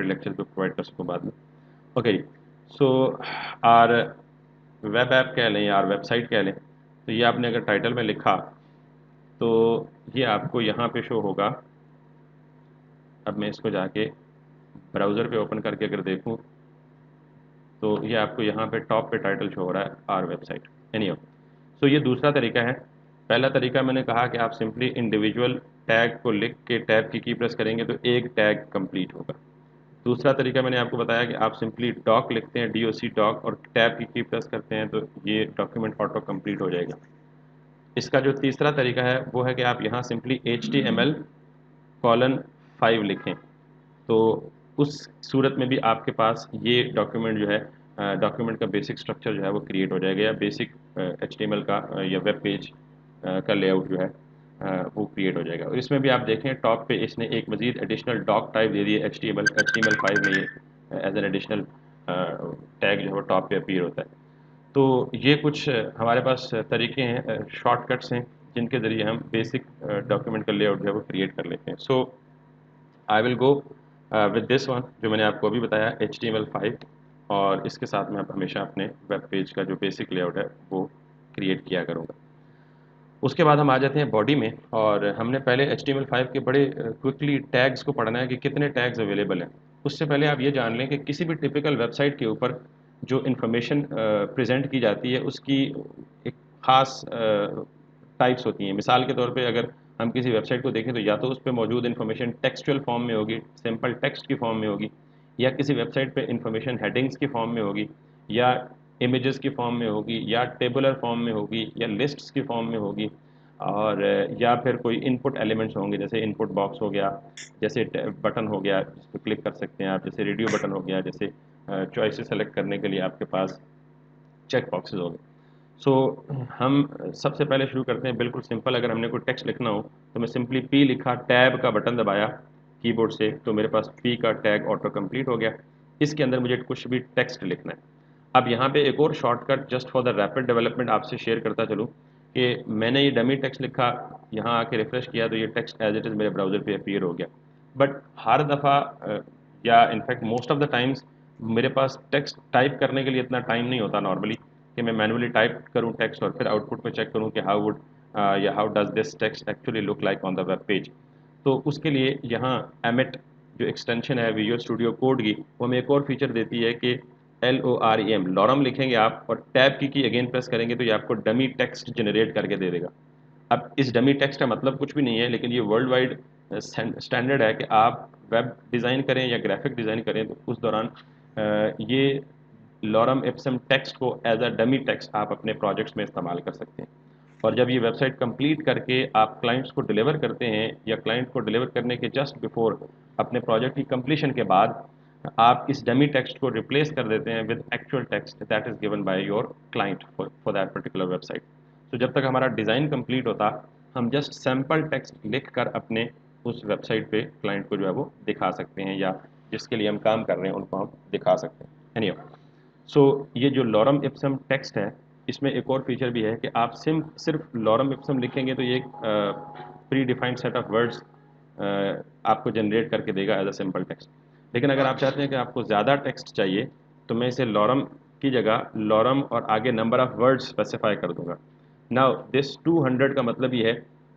Lecture पे provide कर सकूँ बाद में। Okay, so our web app कह लें या आर वेबसाइट कह लें, तो ये आपने अगर टाइटल में लिखा तो ये आपको यहाँ पे शो होगा। अब मैं इसको जाके ब्राउज़र पे ओपन करके अगर देखूँ तो ये आपको यहाँ पे टॉप पे टाइटल शो हो रहा है आर वेबसाइट। एनीवे, सो ये दूसरा तरीका है। पहला तरीका मैंने कहा कि आप सिंपली इंडिविजुअल टैग को लिख के टैब की प्रेस करेंगे तो एक टैग कंप्लीट होगा। दूसरा तरीका मैंने आपको बताया कि आप सिंपली डॉक लिखते हैं, DOC डॉक, और टैब की प्रेस करते हैं तो ये डॉक्यूमेंट ऑटो कंप्लीट हो जाएगा। इसका जो तीसरा तरीका है वो है कि आप यहाँ सिंपली HTML:5 लिखें, तो उस सूरत में भी आपके पास ये डॉक्यूमेंट जो है, डॉक्यूमेंट का बेसिक स्ट्रक्चर जो है वो क्रिएट हो जाएगा, या बेसिक HTML का या वेब पेज का लेआउट जो है वो क्रिएट हो जाएगा। और इसमें भी आप देखें टॉप पे इसने एक मजीद एडिशनल डॉक टाइप दे दी है HTML5 में, ये एज एन एडिशनल टैग जो है वो टॉप पे अपीयर होता है। तो ये कुछ हमारे पास तरीके हैं, शॉर्टकट्स हैं, जिनके ज़रिए हम बेसिक डॉक्यूमेंट का लेआउट जो है वो क्रिएट कर लेते हैं। So I will go with this one जो मैंने आपको अभी बताया, HTML5, और इसके साथ में आप हमेशा अपने वेब पेज का जो बेसिक लेआउट है वो क्रिएट किया करूँगा। उसके बाद हम आ जाते हैं बॉडी में, और हमने पहले HTML5 के बड़े क्विकली टैग्स को पढ़ना है कि कितने टैग्स अवेलेबल हैं। उससे पहले आप ये जान लें कि किसी भी टिपिकल वेबसाइट के ऊपर जो इन्फॉर्मेशन प्रेजेंट की जाती है उसकी एक ख़ास टाइप्स होती हैं। मिसाल के तौर पे अगर हम किसी वेबसाइट को देखें तो या तो उस पर मौजूद इन्फॉर्मेशन टेक्सचुअल फॉर्म में होगी, सिंपल टेक्स्ट की फॉर्म में होगी, या किसी वेबसाइट पे इन्फॉर्मेशन हेडिंग्स की फॉर्म में होगी, या इमेजेस की फॉर्म में होगी, या टेबुलर फॉर्म में होगी, या लिस्ट्स की फॉर्म में होगी, और या फिर कोई इनपुट एलिमेंट्स होंगे, जैसे इनपुट बॉक्स हो गया, जैसे बटन हो गया जिस पर क्लिक कर सकते हैं आप, जैसे रेडियो बटन हो गया, जैसे चॉइसेस सेलेक्ट करने के लिए आपके पास चेक बॉक्सेस हो गए। सो हम सबसे पहले शुरू करते हैं बिल्कुल सिंपल। अगर हमने कोई टेक्स्ट लिखना हो तो मैं सिंपली P लिखा, टैब का बटन दबाया कीबोर्ड से, तो मेरे पास P का टैग ऑटो कंप्लीट हो गया। इसके अंदर मुझे कुछ भी टेक्स्ट लिखना है। अब यहाँ पे एक और shortcut just for the rapid development आपसे शेयर करता चलूँ कि मैंने ये डमी टेक्स्ट लिखा, यहाँ आके रिफ्रेश किया तो ये टेक्स्ट एज इट इज़ मेरे ब्राउज़र पे अपीयर हो गया। बट हर दफ़ा या in fact most of the times मेरे पास टेक्स्ट टाइप करने के लिए इतना टाइम नहीं होता नॉर्मली कि मैं मैनुअली टाइप करूँ टेक्स्ट और फिर आउटपुट में चेक करूँ कि how does this text actually look like on the web page. तो उसके लिए यहाँ एमिट जो एक्सटेंशन है विजुअल स्टूडियो कोड की, वो हमें एक और फीचर देती है कि LOREM लॉरम लिखेंगे आप और टैब की अगेन प्रेस करेंगे तो ये आपको डमी टेक्स्ट जनरेट करके दे देगा। अब इस डमी टेक्स्ट का मतलब कुछ भी नहीं है, लेकिन ये वर्ल्ड वाइड स्टैंडर्ड है कि आप वेब डिज़ाइन करें या ग्राफिक डिज़ाइन करें तो उस दौरान ये लॉरम इप्सम टेक्स्ट को एज अ डमी टेक्स्ट आप अपने प्रोजेक्ट्स में इस्तेमाल कर सकते हैं। और जब ये वेबसाइट कंप्लीट करके आप क्लाइंट्स को डिलीवर करते हैं या क्लाइंट को डिलीवर करने के जस्ट बिफोर अपने प्रोजेक्ट की कंप्लीशन के बाद आप इस डमी टेक्स्ट को रिप्लेस कर देते हैं with actual text that is given by your client for that particular website. तो जब तक हमारा डिज़ाइन कंप्लीट होता हम जस्ट सैम्पल टेक्स्ट लिख कर अपने उस वेबसाइट पे क्लाइंट को जो है वो दिखा सकते हैं, या जिसके लिए हम काम कर रहे हैं उनको हम दिखा सकते हैं। एनीवे, सो ये जो लॉरम इप्सम टेक्स्ट है इसमें एक और फीचर भी है कि आप सिर्फ लॉरम इप्सम लिखेंगे तो ये एक pre defined set of words आपको जनरेट करके देगा एज अ सिंपल टेक्स्ट। लेकिन अगर आप चाहते हैं कि आपको ज़्यादा टेक्स्ट चाहिए तो मैं इसे लॉरम की जगह लॉरम और आगे नंबर ऑफ़ वर्ड्स स्पेसिफाई कर दूंगा। नाउ दिस 200 का मतलब ये है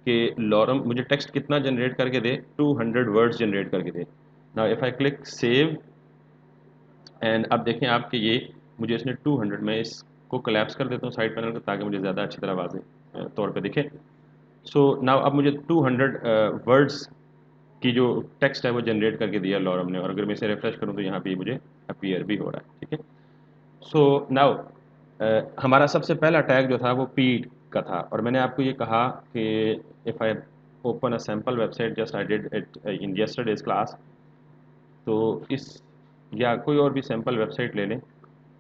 कि लॉरम मुझे टेक्स्ट कितना जनरेट करके दे, 200 वर्ड्स जनरेट करके दे। Now if I click save and अब देखें आप कि ये मुझे इसने 200, मैं इसको कोलैप्स कर देता हूँ साइड पैनल को ताकि मुझे ज़्यादा अच्छी तरह वाज़ेह तौर पे दिखे। सो नाउ अब मुझे 200 वर्ड्स की जो टेक्स्ट है वो जनरेट करके दिया लॉरम ने, और अगर मैं इसे रिफ्रेश करूँ तो यहाँ पे मुझे अपीयर भी हो रहा है। ठीक है, सो नाउ हमारा सबसे पहला टैग जो था वो P का था, और मैंने आपको ये कहा कि if I open a sample website just I did it in yesterday's class, तो इस या कोई और भी सैम्पल वेबसाइट ले लें।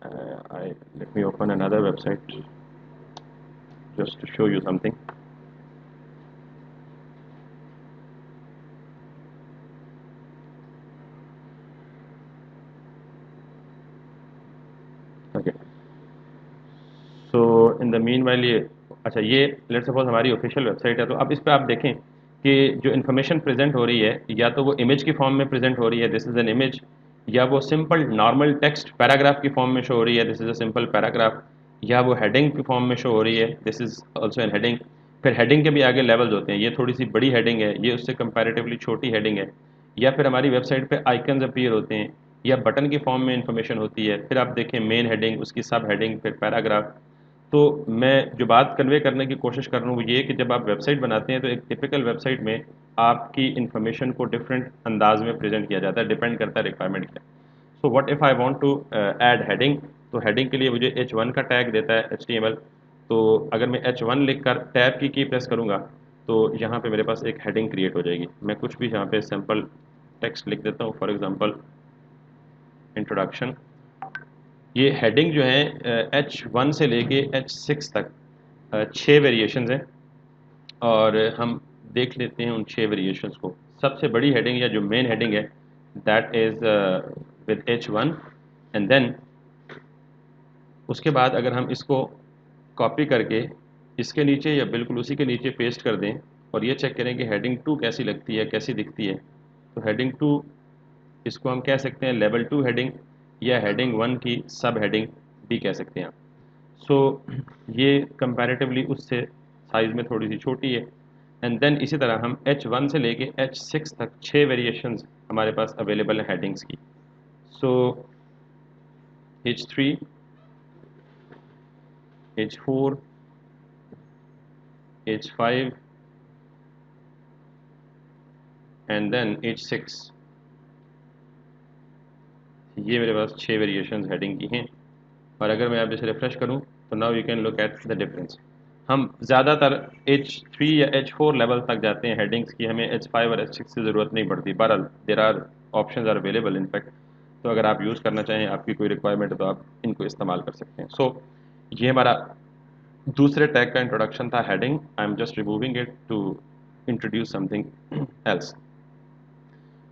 Let me open another website just to show you something. Okay, so in the meanwhile ये अच्छा, ये लेट्स सपोज हमारी ऑफिशियल वेबसाइट है, तो अब इस पर आप देखें कि जो इन्फॉर्मेशन प्रेजेंट हो रही है या तो वो इमेज की फॉर्म में प्रेजेंट हो रही है, दिस इज़ एन इमेज, या वो सिंपल नॉर्मल टेक्स्ट पैराग्राफ की फॉर्म में शो हो रही है, this is a simple paragraph, या वो हेडिंग की फॉर्म में शो हो रही है, this is also an heading. फिर हेडिंग के भी आगे लेवल्स होते हैं, ये थोड़ी सी बड़ी हेडिंग है, ये उससे कंपैरेटिवली छोटी हेडिंग है। या फिर हमारी वेबसाइट पे आइकन्स अपीयर होते हैं, या बटन की फॉर्म में इंफॉर्मेशन होती है। फिर आप देखें मेन हेडिंग, उसकी सब हेडिंग, फिर पैराग्राफ। तो मैं जो बात कन्वे करने की कोशिश कर रहा हूँ वो ये कि जब आप वेबसाइट बनाते हैं तो एक टिपिकल वेबसाइट में आपकी इन्फॉर्मेशन को डिफरेंट अंदाज में प्रेजेंट किया जाता है, डिपेंड करता है रिक्वायरमेंट क्या। So what if I want to add heading, तो हेडिंग के लिए मुझे H1 का टैग देता है HTML। तो अगर मैं H1 लिख कर टैब की प्रेस करूँगा तो यहाँ पे मेरे पास एक हेडिंग क्रिएट हो जाएगी। मैं कुछ भी यहाँ पे सिंपल टेक्स्ट लिख देता हूँ, फॉर एग्जांपल इंट्रोडक्शन। ये हेडिंग जो है H1 से लेके H6 तक 6 वेरिएशंस हैं, और हम देख लेते हैं उन 6 वेरिएशंस को। सबसे बड़ी हेडिंग या जो मेन हेडिंग है that is with H1, and then उसके बाद अगर हम इसको कॉपी करके इसके नीचे या बिल्कुल उसी के नीचे पेस्ट कर दें और ये चेक करें कि हेडिंग 2 कैसी लगती है, कैसी दिखती है, तो हेडिंग 2, इसको हम कह सकते हैं लेवल 2 हेडिंग, या हेडिंग 1 की सब हेडिंग भी कह सकते हैं आप। सो ये कंपैरेटिवली उससे साइज़ में थोड़ी सी छोटी है। एंड देन इसी तरह हम H1 से लेके H6 तक 6 वेरिएशंस हमारे पास अवेलेबल हैं हेडिंग्स की। सो H3, H4, H5 and then H6, ये मेरे पास 6 वेरिएशंस हेडिंग की हैं। और अगर मैं आप जैसे रिफ्रेश करूं तो now you can look at the difference. हम ज़्यादातर H3 या H4 लेवल तक जाते हैं हेडिंग्स की, हमें H5 और H6 की ज़रूरत नहीं पड़ती। बहरहाल there are options are available in fact, तो अगर आप यूज़ करना चाहें, आपकी कोई रिक्वायरमेंट है तो आप इनको इस्तेमाल कर सकते हैं। सो ये हमारा दूसरे टैग का इंट्रोडक्शन था, heading. I am just removing it to introduce something else.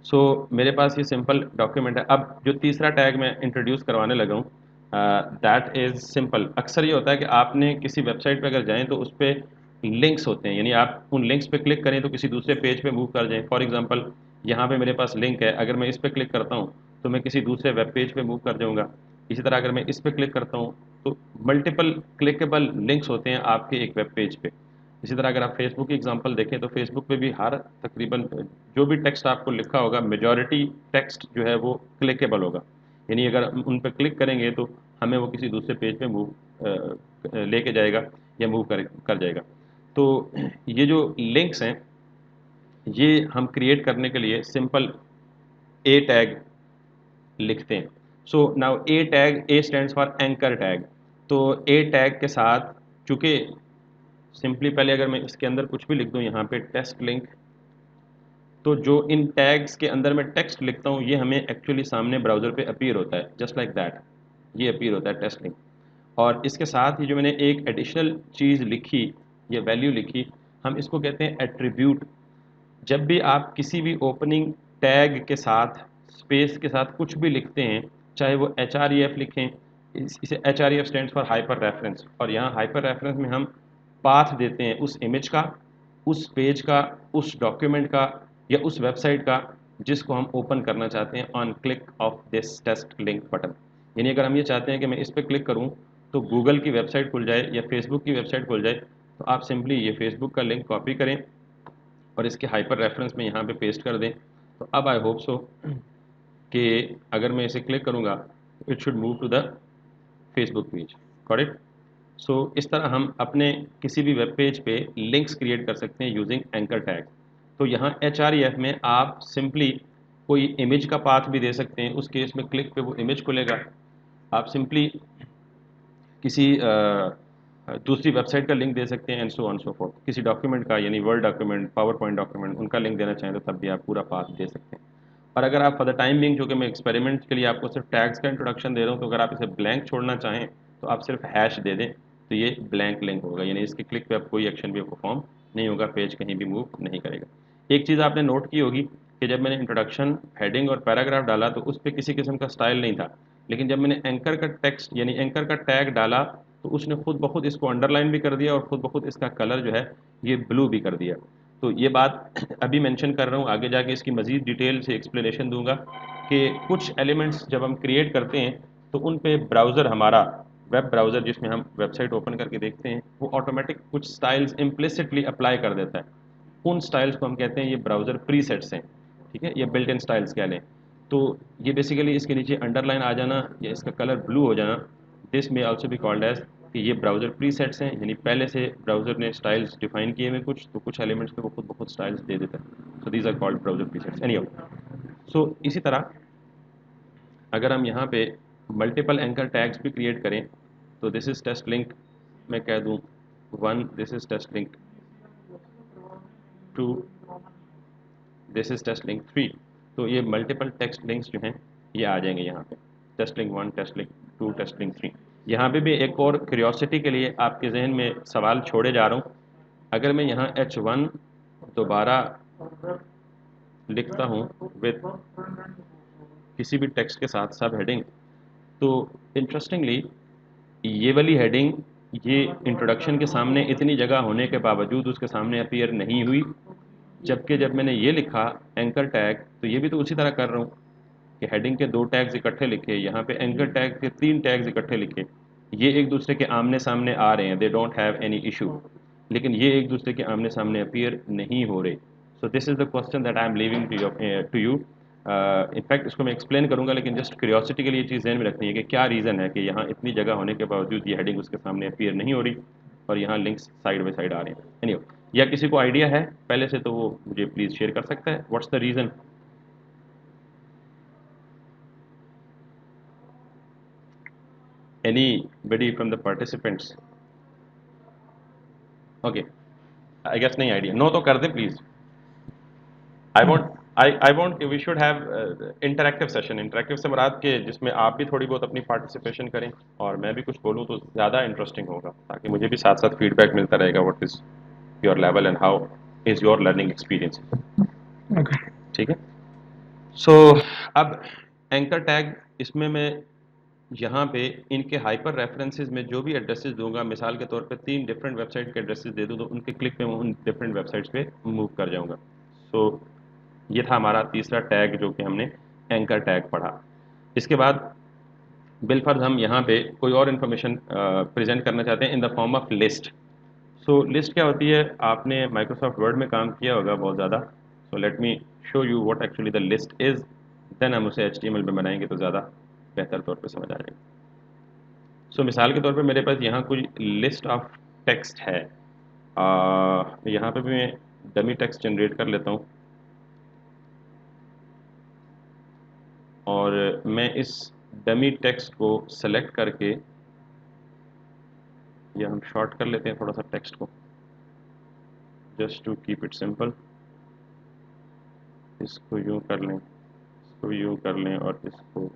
So मेरे पास ये सिंपल डॉक्यूमेंट है। अब जो तीसरा टैग मैं इंट्रोड्यूस करवाने लगा हूँ दैट इज़ सिंपल। अक्सर ये होता है कि आपने किसी वेबसाइट पे अगर जाएं तो उस पर लिंक्स होते हैं, यानी आप उन लिंक्स पे क्लिक करें तो किसी दूसरे पेज पे मूव कर जाएं। फॉर एग्जांपल यहाँ पे मेरे पास लिंक है, अगर मैं इस पर क्लिक करता हूँ तो मैं किसी दूसरे वेब पेज पे मूव कर जाऊँगा। इसी तरह अगर मैं इस पर क्लिक करता हूँ तो मल्टीपल क्लिकेबल लिंक्स होते हैं आपके एक वेब पेज पे। इसी तरह अगर आप फेसबुक की एग्जांपल देखें तो फेसबुक पे भी हर तकरीबन जो भी टेक्स्ट आपको लिखा होगा, मेजॉरिटी टेक्स्ट जो है वो क्लिकेबल होगा, यानी अगर हम उन पर क्लिक करेंगे तो हमें वो किसी दूसरे पेज पे मूव लेके जाएगा या मूव कर कर जाएगा। तो ये जो लिंक्स हैं ये हम क्रिएट करने के लिए सिंपल ए टैग लिखते हैं। So now A tag, A stands for anchor tag. तो ए टैग के साथ चूंकि सिंपली पहले अगर मैं इसके अंदर कुछ भी लिख दूं यहाँ पे टेस्ट लिंक, तो जो इन टैग्स के अंदर मैं टेक्स्ट लिखता हूँ ये हमें एक्चुअली सामने ब्राउज़र पे अपीयर होता है, जस्ट लाइक दैट, ये अपीयर होता है टेस्ट लिंक। और इसके साथ ही जो मैंने एक एडिशनल चीज़ लिखी या वैल्यू लिखी, हम इसको कहते हैं एट्रीब्यूट। जब भी आप किसी भी ओपनिंग टैग के साथ स्पेस के साथ कुछ भी लिखते हैं, चाहे वो href लिखें, इसे href stands for hyper reference, और यहाँ हाइपर रेफरेंस में हम पाथ देते हैं उस इमेज का, उस पेज का, उस डॉक्यूमेंट का या उस वेबसाइट का जिसको हम ओपन करना चाहते हैं on click of this test link button. यानी अगर हम ये चाहते हैं कि मैं इस पर क्लिक करूँ तो गूगल की वेबसाइट खुल जाए या फेसबुक की वेबसाइट खुल जाए, तो आप सिंपली ये फेसबुक का लिंक कॉपी करें और इसके हाइपर रेफरेंस में यहाँ पे पेस्ट कर दें। तो अब आई होप सो कि अगर मैं इसे क्लिक करूँगा it should move to the Facebook page. Got it? So इस तरह हम अपने किसी भी वेब पेज पे लिंक्स क्रिएट कर सकते हैं यूजिंग एंकर टैग। तो यहाँ HREF में आप सिंपली कोई इमेज का पाथ भी दे सकते हैं, उस केस में क्लिक पे वो इमेज खुलेगा। आप सिंपली किसी दूसरी वेबसाइट का लिंक दे सकते हैं, and so on so fourth. किसी डॉक्यूमेंट का, यानी word document, power point document, उनका लिंक देना चाहें तो तब भी आप पूरा पाथ दे सकते हैं। और अगर आप फॉर द टाइम बिंग, जो कि मैं एक्सपेरिमेंट के लिए आपको सिर्फ टैग्स का इंट्रोडक्शन दे रहा हूँ, तो अगर आप इसे ब्लैंक छोड़ना चाहें तो आप सिर्फ हैश दे दें, तो ये ब्लैंक लिंक होगा, यानी इसके क्लिक पे आप कोई एक्शन भी परफॉर्म नहीं होगा, पेज कहीं भी मूव नहीं करेगा। एक चीज़ आपने नोट की होगी कि जब मैंने इंट्रोडक्शन, हेडिंग और पैराग्राफ डाला तो उस पर किसी किस्म का स्टाइल नहीं था, लेकिन जब मैंने एंकर का टेक्स्ट यानी एंकर का टैग डाला तो उसने खुद ब खुद इसको अंडरलाइन भी कर दिया और खुद ब खुद इसका कलर जो है ये ब्लू भी कर दिया। तो ये बात अभी मेंशन कर रहा हूँ, आगे जाके इसकी मज़ीद डिटेल से एक्सप्लेनेशन दूंगा कि कुछ एलिमेंट्स जब हम क्रिएट करते हैं तो उन पे ब्राउज़र हमारा वेब ब्राउज़र जिसमें हम वेबसाइट ओपन करके देखते हैं वो ऑटोमेटिक कुछ स्टाइल्स इम्प्लिसिटली अप्लाई कर देता है। उन स्टाइल्स को हम कहते हैं ये ब्राउज़र प्रीसेट्स हैं, ठीक है, ये बिल्ट इन स्टाइल्स कह लें। तो ये बेसिकली इसके नीचे अंडरलाइन आ जाना या इसका कलर ब्लू हो जाना, दिस में आल्सो बी कॉल्ड एज कि ये ब्राउज़र प्रीसेट्स हैं, यानी पहले से ब्राउज़र ने स्टाइल्स डिफाइन किए हुए कुछ, तो कुछ एलिमेंट्स पे वो खुद ब खुद स्टाइल्स दे देता है। So these are called browser presets anyhow. So इसी तरह अगर हम यहाँ पे मल्टीपल एंकर टैग्स भी क्रिएट करें तो दिस इज़ टेस्ट लिंक, मैं कह दूँ 1, this is test link 2, this is test link 3, तो ये मल्टीपल टेक्स्ट लिंक्स जो हैं ये आ जाएंगे यहाँ पे, test link 1, test link 2, test link 3। यहाँ पे भी एक और क्यूरियोसिटी के लिए आपके जहन में सवाल छोड़े जा रहा हूँ, अगर मैं यहाँ H1 दोबारा लिखता हूँ विद किसी भी टेक्स्ट के साथ सब हेडिंग, तो इंटरेस्टिंगली ये वाली हेडिंग ये इंट्रोडक्शन के सामने इतनी जगह होने के बावजूद उसके सामने अपीयर नहीं हुई, जबकि जब मैंने ये लिखा एंकर टैग तो ये भी तो उसी तरह कर रहा हूँ कि हेडिंग के 2 टैग्स इकट्ठे लिखे, यहाँ पे एंकर टैग के 3 टैग्स इकट्ठे लिखे, ये एक दूसरे के आमने सामने आ रहे हैं, they don't have any issue, लेकिन ये एक दूसरे के आमने सामने अपीयर नहीं हो रहे। So this is the question that I am leaving to you. In fact इसको मैं एक्सप्लेन करूंगा, लेकिन जस्ट क्यूरियोसिटी के लिए चीज़ ध्यान में रखनी है कि क्या रीज़न है कि यहाँ इतनी जगह होने के बावजूद ये हेडिंग उसके सामने अपीयर नहीं हो रही और यहाँ लिंक्स साइड बाई साइड आ रहे हैं। एनीवे, या किसी को आइडिया है पहले से तो वो मुझे प्लीज़ शेयर कर सकता है, what's the reason? Anybody from the participants? Okay, I guess नहीं आइडिया, नो तो कर दे please. I want we should have interactive session, interactive से मुराद के जिसमें आप भी थोड़ी बहुत अपनी पार्टिसिपेशन करें और मैं भी कुछ बोलूँ तो ज़्यादा इंटरेस्टिंग होगा, ताकि मुझे भी साथ साथ फीडबैक मिलता रहेगा what is your level and how is your learning experience. Okay, ठीक है। सो अब एंकर टैग, इसमें मैं यहाँ पे इनके हाइपर रेफरेंसेस में जो भी एड्रेसेस दूंगा, मिसाल के तौर पे 3 डिफरेंट वेबसाइट के एड्रेसेस दे दूँ तो उनके क्लिक पे मैं उन डिफरेंट वेबसाइट्स पे मूव कर जाऊँगा। सो ये था हमारा तीसरा टैग जो कि हमने एंकर टैग पढ़ा। इसके बाद बिलफर्ज हम यहाँ पे कोई और इन्फॉर्मेशन प्रेजेंट करना चाहते हैं in the form of list. So list क्या होती है, आपने माइक्रोसॉफ्ट वर्ड में काम किया होगा बहुत ज़्यादा। So let me show you what actually the list is, then हम उसे HTML में बनाएंगे तो ज़्यादा बेहतर तौर पे समझ आ जाएगा। सो मिसाल के तौर पे मेरे पास यहाँ कोई लिस्ट ऑफ टेक्स्ट है, यहाँ पे भी मैं डमी टेक्स्ट जनरेट कर लेता हूँ और मैं इस डमी टेक्स्ट को सेलेक्ट करके, या हम शॉर्ट कर लेते हैं थोड़ा सा टेक्स्ट को just to keep it simple, इसको यूँ कर लें, इसको यूँ कर लें और इसको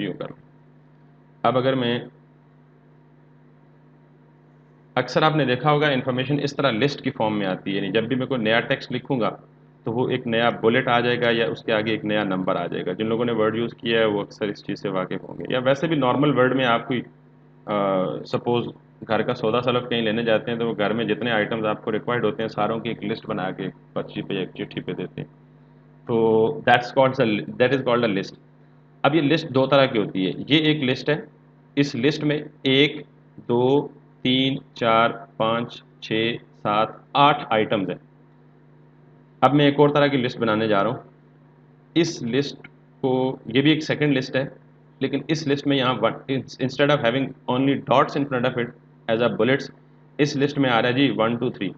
यूँ कर लें। अब अगर मैं, अक्सर आपने देखा होगा इन्फॉर्मेशन इस तरह लिस्ट की फॉर्म में आती है, यानी जब भी मैं कोई नया टेक्स्ट लिखूंगा तो वो एक नया बुलेट आ जाएगा या उसके आगे एक नया नंबर आ जाएगा। जिन लोगों ने वर्ड यूज़ किया है वो अक्सर इस चीज़ से वाकिफ़ होंगे, या वैसे भी नॉर्मल वर्ड में आप कोई सपोज़ घर का सौदा सलफ कहीं लेने जाते हैं तो वो घर में जितने आइटम्स आपको रिक्वायर्ड होते हैं सारों की एक लिस्ट बना के पर्ची पे एक चिट्ठी पे देते हैं, तो that is called a list. अब ये लिस्ट 2 तरह की होती है, ये एक लिस्ट है, इस लिस्ट में 1, 2, 3, 4, 5, 6, 7, 8 आइटम्स हैं। अब मैं एक और तरह की लिस्ट बनाने जा रहा हूँ, इस लिस्ट को, ये भी एक सेकंड लिस्ट है, लेकिन इस लिस्ट में यहाँ instead of having only dots in front of it as a bullets, इस लिस्ट में आ रहा है जी 1, 2, 3,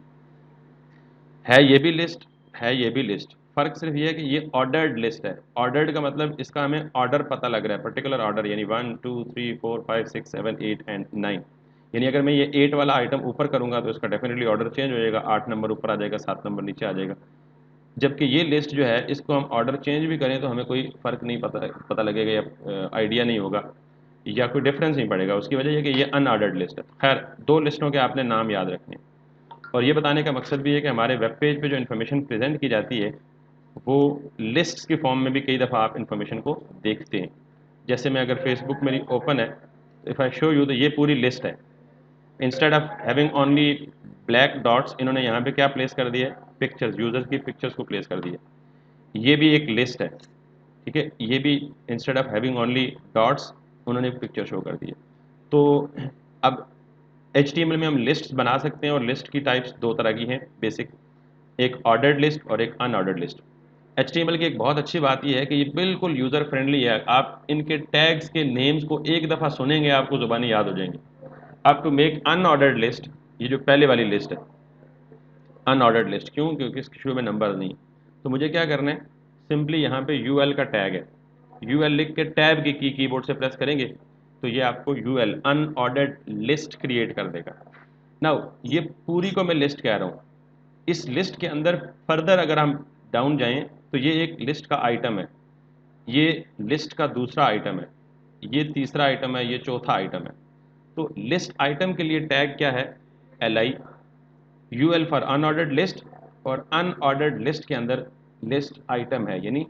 है ये भी लिस्ट, है ये भी लिस्ट, फर्क सिर्फ ये है कि ये ऑर्डर्ड लिस्ट है। ऑर्डर्ड का मतलब इसका हमें ऑर्डर पता लग रहा है, पर्टिकुलर ऑर्डर, यानी 1, 2, 3, 4, 5, 6, 7, 8 एंड 9, यानी अगर मैं ये 8 वाला आइटम ऊपर करूंगा तो इसका डेफिनेटली ऑर्डर चेंज हो जाएगा, 8 नंबर ऊपर आ जाएगा, 7 नंबर नीचे आ जाएगा। जबकि ये लिस्ट जो है इसको हम ऑर्डर चेंज भी करें तो हमें कोई फ़र्क नहीं पता लगेगा या आइडिया नहीं होगा या कोई डिफरेंस नहीं पड़ेगा। उसकी वजह यह कि ये अनऑर्डर्ड लिस्ट है। खैर, 2 लिस्टों के आपने नाम याद रखने, और ये बताने का मकसद भी है कि हमारे वेब पेज पे जो इन्फॉर्मेशन प्रेजेंट की जाती है वो लिस्ट्स की फॉर्म में भी कई दफ़ा आप इन्फॉर्मेशन को देखते हैं। जैसे मैं अगर फेसबुक मेरी ओपन है, इफ़ आई शो यू, तो ये पूरी लिस्ट है। Instead of having only black dots, इन्होंने यहाँ पे क्या प्लेस कर दिया है, पिक्चर्स, यूजर्स की पिक्चर्स को प्लेस कर दिया। ये भी एक लिस्ट है, ठीक है, ये भी instead of having only dots उन्होंने पिक्चर शो कर दी है। तो अब HTML में हम लिस्ट बना सकते हैं, और लिस्ट की टाइप्स दो तरह की हैं बेसिक, एक ऑर्डर्ड लिस्ट और एक अनऑर्डर्ड लिस्ट। HTML की एक बहुत अच्छी बात यह है कि ये बिल्कुल यूज़र फ्रेंडली है, आप इनके टैग्स के नेम्स को एक दफ़ा सुनेंगे आपको ज़ुबानी याद हो जाएंगे। अब टू मेक अनऑर्डर्ड लिस्ट, ये जो पहले वाली लिस्ट है अनऑर्डर्ड लिस्ट, क्यों? क्योंकि इसके शुरू में नंबर नहीं। तो मुझे क्या करना है, सिंपली यहाँ पे UL का टैग है, UL लिख के टैब की कीबोर्ड से प्रेस करेंगे तो ये आपको UL अनऑर्डर्ड लिस्ट क्रिएट कर देगा। नाउ ये पूरी को मैं लिस्ट कह रहा हूँ, इस लिस्ट के अंदर फर्दर अगर हम डाउन जाएं तो ये एक लिस्ट का आइटम है, ये लिस्ट का दूसरा आइटम है, ये तीसरा आइटम है, ये चौथा आइटम है। तो लिस्ट आइटम के लिए टैग क्या है, LI, UL for unordered list, और अनऑर्डर्ड लिस्ट के अंदर लिस्ट आइटम है, यानी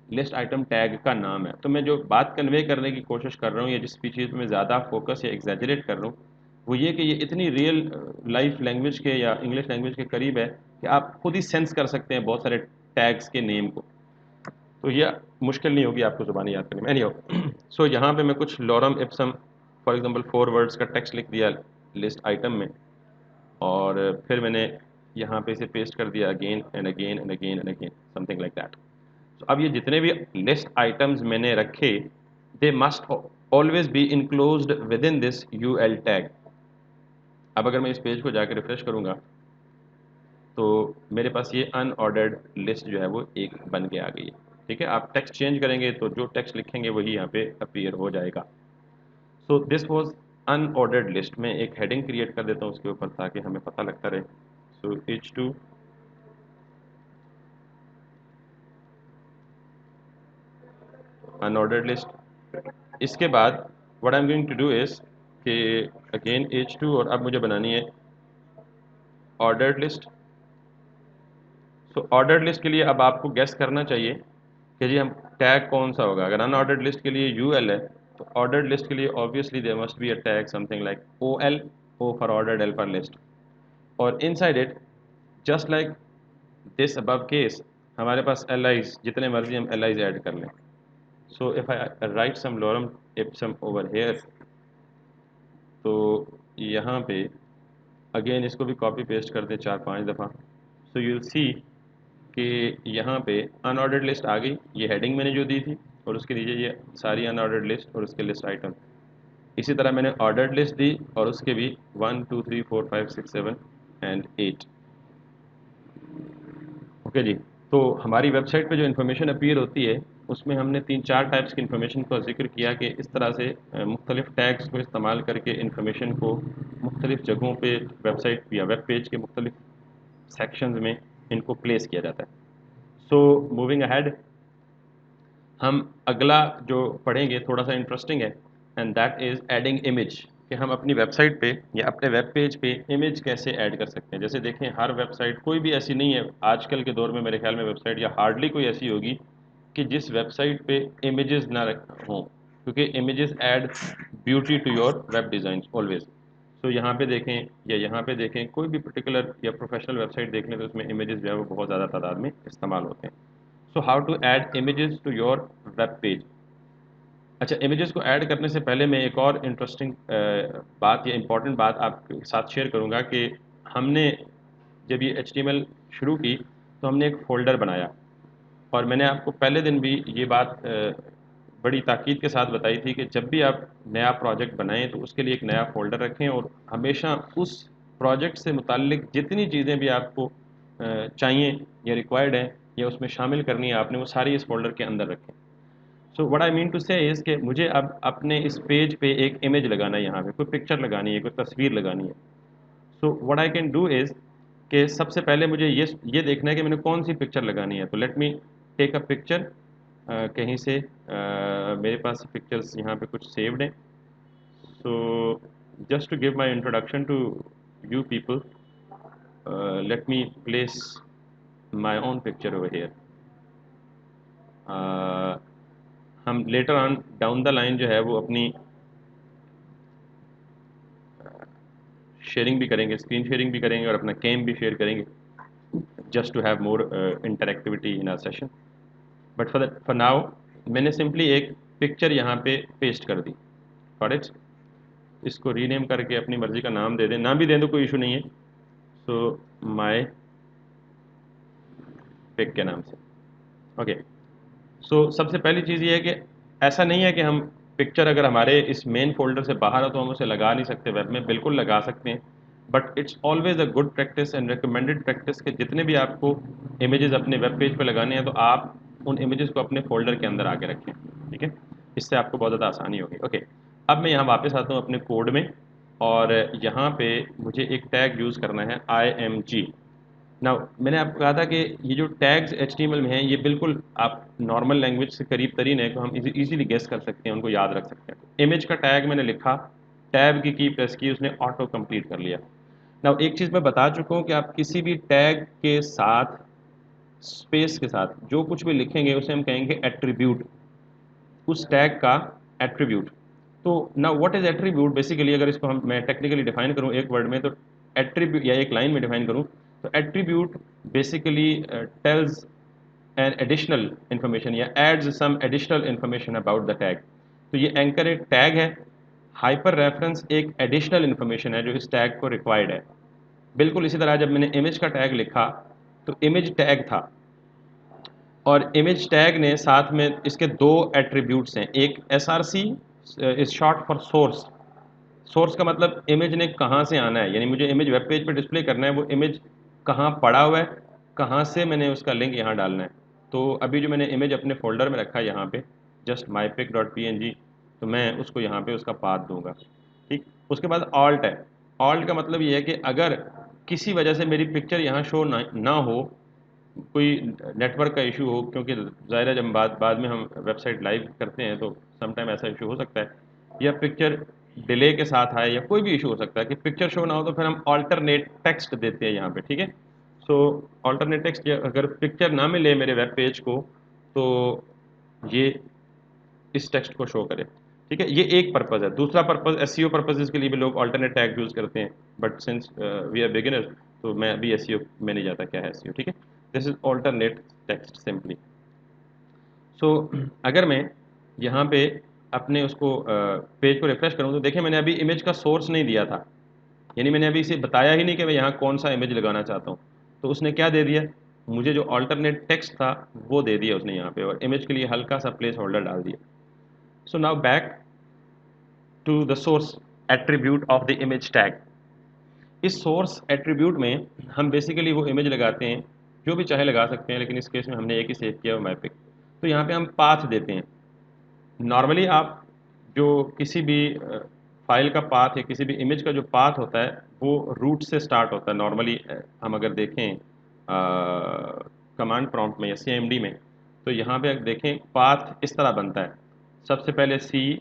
लिस्ट आइटम टैग का नाम है। तो मैं जो बात कन्वे करने की कोशिश कर रहा हूँ, या जिस भी चीज़ में ज़्यादा फोकस या एग्जैजरेट कर रहा हूँ, वो ये कि ये इतनी रियल लाइफ लैंग्वेज के या इंग्लिश लैंग्वेज के करीब है कि आप खुद ही सेंस कर सकते हैं बहुत सारे टैग्स के नेम को। तो ये मुश्किल नहीं होगी आपको ज़ुबानी याद करने में। एनीहाउ, सो यहाँ पे मैं कुछ lorem Epson for example 4 words का टेक्स्ट लिख दिया लिस्ट आइटम में, और फिर मैंने यहाँ पे इसे पेस्ट कर दिया again and again and again and again, something like that. तो अब ये जितने भी लिस्ट आइटम्स मैंने रखे, they must always be enclosed with in this UL tag. अब अगर मैं इस पेज को जाकर रिफ्रेश करूँगा तो मेरे पास ये अनऑर्डर्ड लिस्ट जो है वो एक बन के आ गई है। ठीक है, आप टेक्स्ट चेंज करेंगे तो जो टेक्स्ट लिखेंगे वही यहाँ पे अपीयर हो जाएगा। So this was unordered list. में एक हेडिंग क्रिएट कर देता हूँ उसके ऊपर ताकि हमें पता लगता रहे। So H2 unordered list. इसके बाद what I am going to do is कि अगेन H2, और अब मुझे बनानी है ordered list. So ordered list के लिए अब आपको गेस करना चाहिए कि जी हम टैग कौन सा होगा। अगर अनऑर्डर्ड लिस्ट के लिए UL है तो ऑर्डर्ड लिस्ट के लिए obviously there must be a tag something like OL, O for ordered, L for list. और inside it just like this above case हमारे पास LIs, जितने मर्जी हम LIs ऐड कर लें। So if I write some lorem ipsum over here, तो यहाँ पे अगेन इसको भी कॉपी पेस्ट कर दें 4-5 दफ़ा। सो यू विल सी कि यहाँ पे अनऑर्डर्ड लिस्ट आ गई, ये हेडिंग मैंने जो दी थी, और उसके नीचे ये सारी अनऑर्डर्ड लिस्ट और उसके लिस्ट आइटम। इसी तरह मैंने ऑर्डर्ड लिस्ट दी और उसके भी 1 2 3 4 5 6 7 एंड 8। ओके जी। तो हमारी वेबसाइट पे जो इन्फॉर्मेशन अपीयर होती है उसमें हमने 3-4 टाइप्स की इन्फॉर्मेशन का जिक्र किया कि इस तरह से मुख्तलिफ टैग्स को इस्तेमाल करके इन्फॉर्मेशन को मुख्तलिफ जगहों पे वेबसाइट या वेब पेज के मुख्तलिफ सेक्शंस में इनको प्लेस किया जाता है। सो मूविंग अहेड, हम अगला जो पढ़ेंगे थोड़ा सा इंटरेस्टिंग है, and that is adding image. कि हम अपनी वेबसाइट पे या अपने वेब पेज पे इमेज कैसे ऐड कर सकते हैं। जैसे देखें, हर वेबसाइट कोई भी ऐसी नहीं है आजकल के दौर में, मेरे ख्याल में वेबसाइट या हार्डली कोई ऐसी होगी कि जिस वेबसाइट पे इमेजेस ना हों, क्योंकि images add beauty to your web design always. So यहाँ पे देखें या यहाँ पे देखें, कोई भी पर्टिकुलर या प्रोफेशनल वेबसाइट देख लें तो उसमें इमेजेस जो है वो बहुत ज़्यादा तादाद में इस्तेमाल होते हैं। So how to add images to your web page. अच्छा, इमेजेस को ऐड करने से पहले मैं एक और इंटरेस्टिंग बात या इम्पॉर्टेंट बात आपके साथ शेयर करूँगा कि हमने जब ये HTML शुरू की तो हमने एक फ़ोल्डर बनाया, और मैंने आपको पहले दिन भी ये बात बड़ी ताकीद के साथ बताई थी कि जब भी आप नया प्रोजेक्ट बनाएं तो उसके लिए एक नया फ़ोल्डर रखें, और हमेशा उस प्रोजेक्ट से मुताल्लिक जितनी चीज़ें भी आपको चाहिए या रिक्वायर्ड हैं या उसमें शामिल करनी है आपने, वो सारी इस फ़ोल्डर के अंदर रखें। So what I mean to say is कि मुझे अब अपने इस पेज पे एक इमेज लगाना है, यहाँ पे कोई पिक्चर लगानी है, कोई तस्वीर लगानी है। सो what I can do is कि सबसे पहले मुझे ये देखना है कि मैंने कौन सी पिक्चर लगानी है। तो let me take a picture कहीं से, मेरे पास पिक्चर्स यहाँ पे कुछ सेव्ड हैं। So just to give my introduction to you people, let me place my own picture over here. हम later on down the line जो है वो अपनी शेयरिंग भी करेंगे, स्क्रीन शेयरिंग भी करेंगे और अपना कैम भी शेयर करेंगे, just to have more interactivity in our session. But for now, मैंने सिंपली एक पिक्चर यहाँ पे पेस्ट कर दी। Got it. इसको रीनेम करके अपनी मर्जी का नाम दे दें, नाम भी दे दो, कोई इशू नहीं है। सो माय पिक के नाम से। ओके। सो सबसे पहली चीज़ ये है कि ऐसा नहीं है कि हम पिक्चर अगर हमारे इस मेन फोल्डर से बाहर हो तो हम उसे लगा नहीं सकते वेब में, बिल्कुल लगा सकते हैं। But it's always a good practice and recommended practice कि जितने भी आपको इमेजेस अपने वेब पेज पे लगाने हैं तो आप उन इमेजेस को अपने फोल्डर के अंदर आके रखें। ठीक है, इससे आपको बहुत ज़्यादा आसानी होगी। ओके, अब मैं यहाँ वापस आता हूँ अपने कोड में, और यहाँ पे मुझे एक टैग यूज़ करना है IMG। नाउ मैंने आपको कहा था कि ये जो टैग्स HTML में हैं ये बिल्कुल आप नॉर्मल लैंग्वेज से करीब तरीन है, तो हम इजीली गेस कर सकते हैं, उनको याद रख सकते हैं। इमेज का टैग मैंने लिखा, टैब की प्रेस की, उसने ऑटो कंप्लीट कर लिया। नाउ एक चीज़ मैं बता चुका हूँ कि आप किसी भी टैग के साथ, स्पेस के साथ जो कुछ भी लिखेंगे उसे हम कहेंगे एट्रीब्यूट, उस टैग का एट्रीब्यूट। तो now what is attribute basically, अगर इसको हम मैं टेक्निकली डिफाइन करूँ एक वर्ड में, तो एट्रीब्यूट या एक लाइन में डिफाइन करूँ तो attribute basically tells an additional information या adds some additional information about the tag. तो ये एंकर एक टैग है, हाइपर रेफरेंस एक एडिशनल इन्फॉर्मेशन है जो इस टैग को रिक्वायर्ड है। बिल्कुल इसी तरह जब मैंने इमेज का टैग लिखा तो इमेज टैग था, और इमेज टैग ने साथ में इसके दो एट्रीब्यूट्स हैं, एक SRC is short for source. Source का मतलब इमेज ने कहाँ से आना है, यानी मुझे इमेज वेब पेज पे डिस्प्ले करना है, वो इमेज कहाँ पड़ा हुआ है, कहाँ से मैंने उसका लिंक यहाँ डालना है। तो अभी जो मैंने इमेज अपने फोल्डर में रखा है यहाँ पे जस्ट mypic.png, तो मैं उसको यहाँ पे उसका पाथ दूंगा। ठीक, उसके बाद ऑल्ट है। ऑल्ट का मतलब ये है कि अगर किसी वजह से मेरी पिक्चर यहाँ शो ना हो, कोई नेटवर्क का इशू हो, क्योंकि ज़ाहिर है जब बाद में हम वेबसाइट लाइव करते हैं तो समटाइम ऐसा इशू हो सकता है, या पिक्चर डिले के साथ आए, या कोई भी इशू हो सकता है कि पिक्चर शो ना हो, तो फिर हम ऑल्टरनेट टेक्स्ट देते हैं यहाँ पे। ठीक है, सो ऑल्टरनेट टेक्स्ट, अगर पिक्चर ना मिले मेरे वेब पेज को तो ये इस टेक्स्ट को शो करे। ठीक है, ये एक पर्पज़ है। दूसरा पर्पज़ SEO पर्पजेज़ के लिए भी लोग ऑल्टरनेट टैग यूज़ करते हैं, but since we are beginner तो मैं अभी SEO में नहीं जाता क्या है SEO। ठीक है, this is alternate text simply. So अगर मैं यहाँ पे अपने उसको पेज को रिफ्रेश करूँ तो देखें मैंने अभी इमेज का सोर्स नहीं दिया था, यानी मैंने अभी इसे बताया ही नहीं कि मैं यहाँ कौन सा इमेज लगाना चाहता हूँ। तो उसने क्या दे दिया, मुझे जो ऑल्टरनेट टेक्स्ट था वो दे दिया उसने यहाँ पे, और इमेज के लिए हल्का सा प्लेस होल्डर डाल दिया। So now back to the source attribute of the image tag. इस सोर्स एट्रीब्यूट में हम बेसिकली वो इमेज लगाते हैं, जो भी चाहे लगा सकते हैं, लेकिन इस केस में हमने एक ही सेव किया हुआ मैपिक। तो यहाँ पे हम पाथ देते हैं। नॉर्मली आप जो किसी भी फाइल का पाथ या किसी भी इमेज का जो पाथ होता है वो रूट से स्टार्ट होता है। नॉर्मली हम अगर देखें कमांड प्रॉम्प्ट में या CMD में, तो यहाँ पे अगर देखें पाथ इस तरह बनता है, सबसे पहले C:/,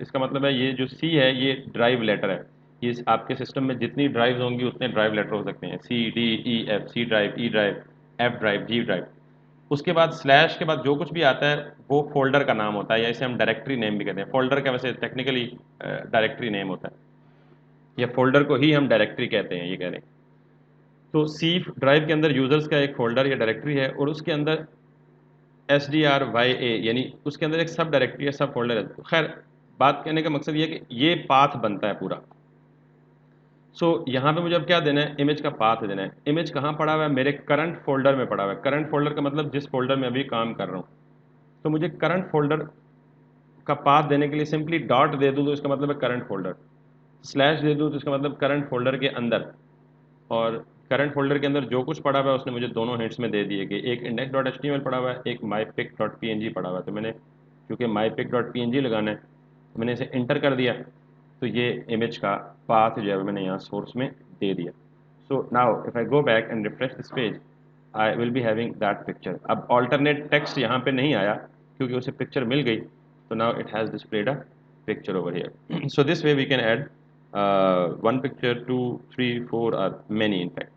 इसका मतलब है ये जो C है ये ड्राइव लेटर है। ये आपके सिस्टम में जितनी ड्राइव्स होंगी उतने ड्राइव लेटर हो सकते हैं, C, D, E, F, C drive, E drive, F drive, G drive. उसके बाद स्लैश के बाद जो कुछ भी आता है वो फोल्डर का नाम होता है, या इसे हम डायरेक्टरी नेम भी कहते हैं। फोल्डर का वैसे टेक्निकली डायरेक्टरी नेम होता है, या फोल्डर को ही हम डायरेक्टरी कहते हैं, ये कह रहे हैं। तो C ड्राइव के अंदर यूजर्स का एक फोल्डर या डायरेक्टरी है, और उसके अंदर SDRYA यानी उसके अंदर एक सब डायरेक्टरी है, सब फोल्डर है। खैर बात कहने का मकसद ये है कि ये पाथ बनता है पूरा। सो यहाँ पे मुझे अब क्या देना है, इमेज का पाथ देना है। इमेज कहाँ पड़ा हुआ है, मेरे करंट फोल्डर में पड़ा हुआ है। करंट फोल्डर का मतलब जिस फोल्डर में अभी काम कर रहा हूँ। तो मुझे करंट फोल्डर का पाथ देने के लिए सिंपली डॉट दे दूँ तो इसका मतलब है करंट फोल्डर, स्लैश दे दूँ तो इसका मतलब करंट फोल्डर के अंदर, और करंट फोल्डर के अंदर जो कुछ पड़ा हुआ है उसने मुझे दोनों हिंट्स में दे दिए कि एक index.html पड़ा हुआ है, एक mypic.png पड़ा हुआ है। तो मैंने क्योंकि mypic.png लगाना है तो मैंने इसे इंटर कर दिया, तो ये इमेज का पाथ जो है वो मैंने यहाँ सोर्स में दे दिया। So now if I go back and refresh this page, I will be having that picture. अब ऑल्टरनेट टेक्स्ट यहाँ पे नहीं आया क्योंकि उसे पिक्चर मिल गई, तो now it has displayed a picture over here. So this way we can add 1 picture, 2, 3, 4 और मैनी इन फैक्ट।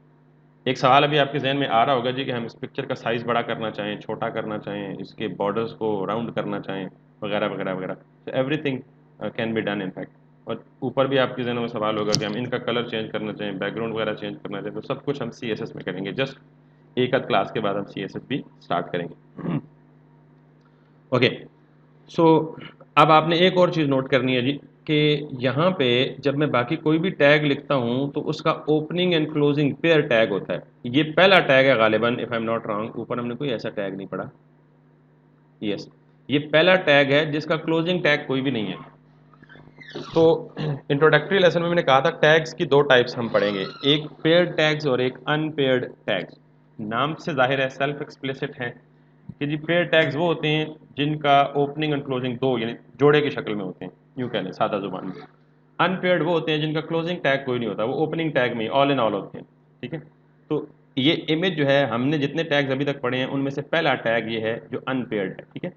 एक सवाल अभी आपके जहन में आ रहा होगा जी कि हम इस पिक्चर का साइज़ बड़ा करना चाहें, छोटा करना चाहें, इसके बॉर्डर्स को राउंड करना चाहें, वगैरह वगैरह वगैरह। तो everything can be done in fact. और ऊपर भी आपके जहन में सवाल होगा कि हम इनका कलर चेंज करना चाहें, बैकग्राउंड वगैरह चेंज करना चाहें, तो सब कुछ हम CSS में करेंगे। जस्ट एक आध क्लास के बाद हम CSS भी स्टार्ट करेंगे। ओके। सो अब आपने एक और चीज़ नोट करनी है जी, कि यहाँ पे जब मैं बाकी कोई भी टैग लिखता हूँ तो उसका opening and closing pair tag होता है। ये पहला टैग है गालिबन, if I am not wrong, ऊपर हमने कोई ऐसा टैग नहीं पढ़ा। यस, ये पहला टैग है जिसका क्लोजिंग टैग कोई भी नहीं है। तो इंट्रोडक्टरी लेसन में मैंने कहा था टैग्स की दो टाइप्स हम पढ़ेंगे, एक पेयर्ड टैग्स और एक अनपेयर्ड टैग्स। नाम से जाहिर है, सेल्फ एक्सप्लिसिट है कि जी पेयर टैग्स वो होते हैं जिनका ओपनिंग एंड क्लोजिंग दो यानी जोड़े की शक्ल में होते हैं, यूँ कह लें सादा जुबान में। अनपेयर्ड वो होते हैं जिनका क्लोजिंग टैग कोई नहीं होता, वो ओपनिंग टैग में ऑल इन ऑल होते हैं। ठीक है, तो ये इमेज जो है, हमने जितने टैग्स अभी तक पढ़े हैं उनमें से पहला टैग ये है जो अनपेयर्ड है। ठीक है,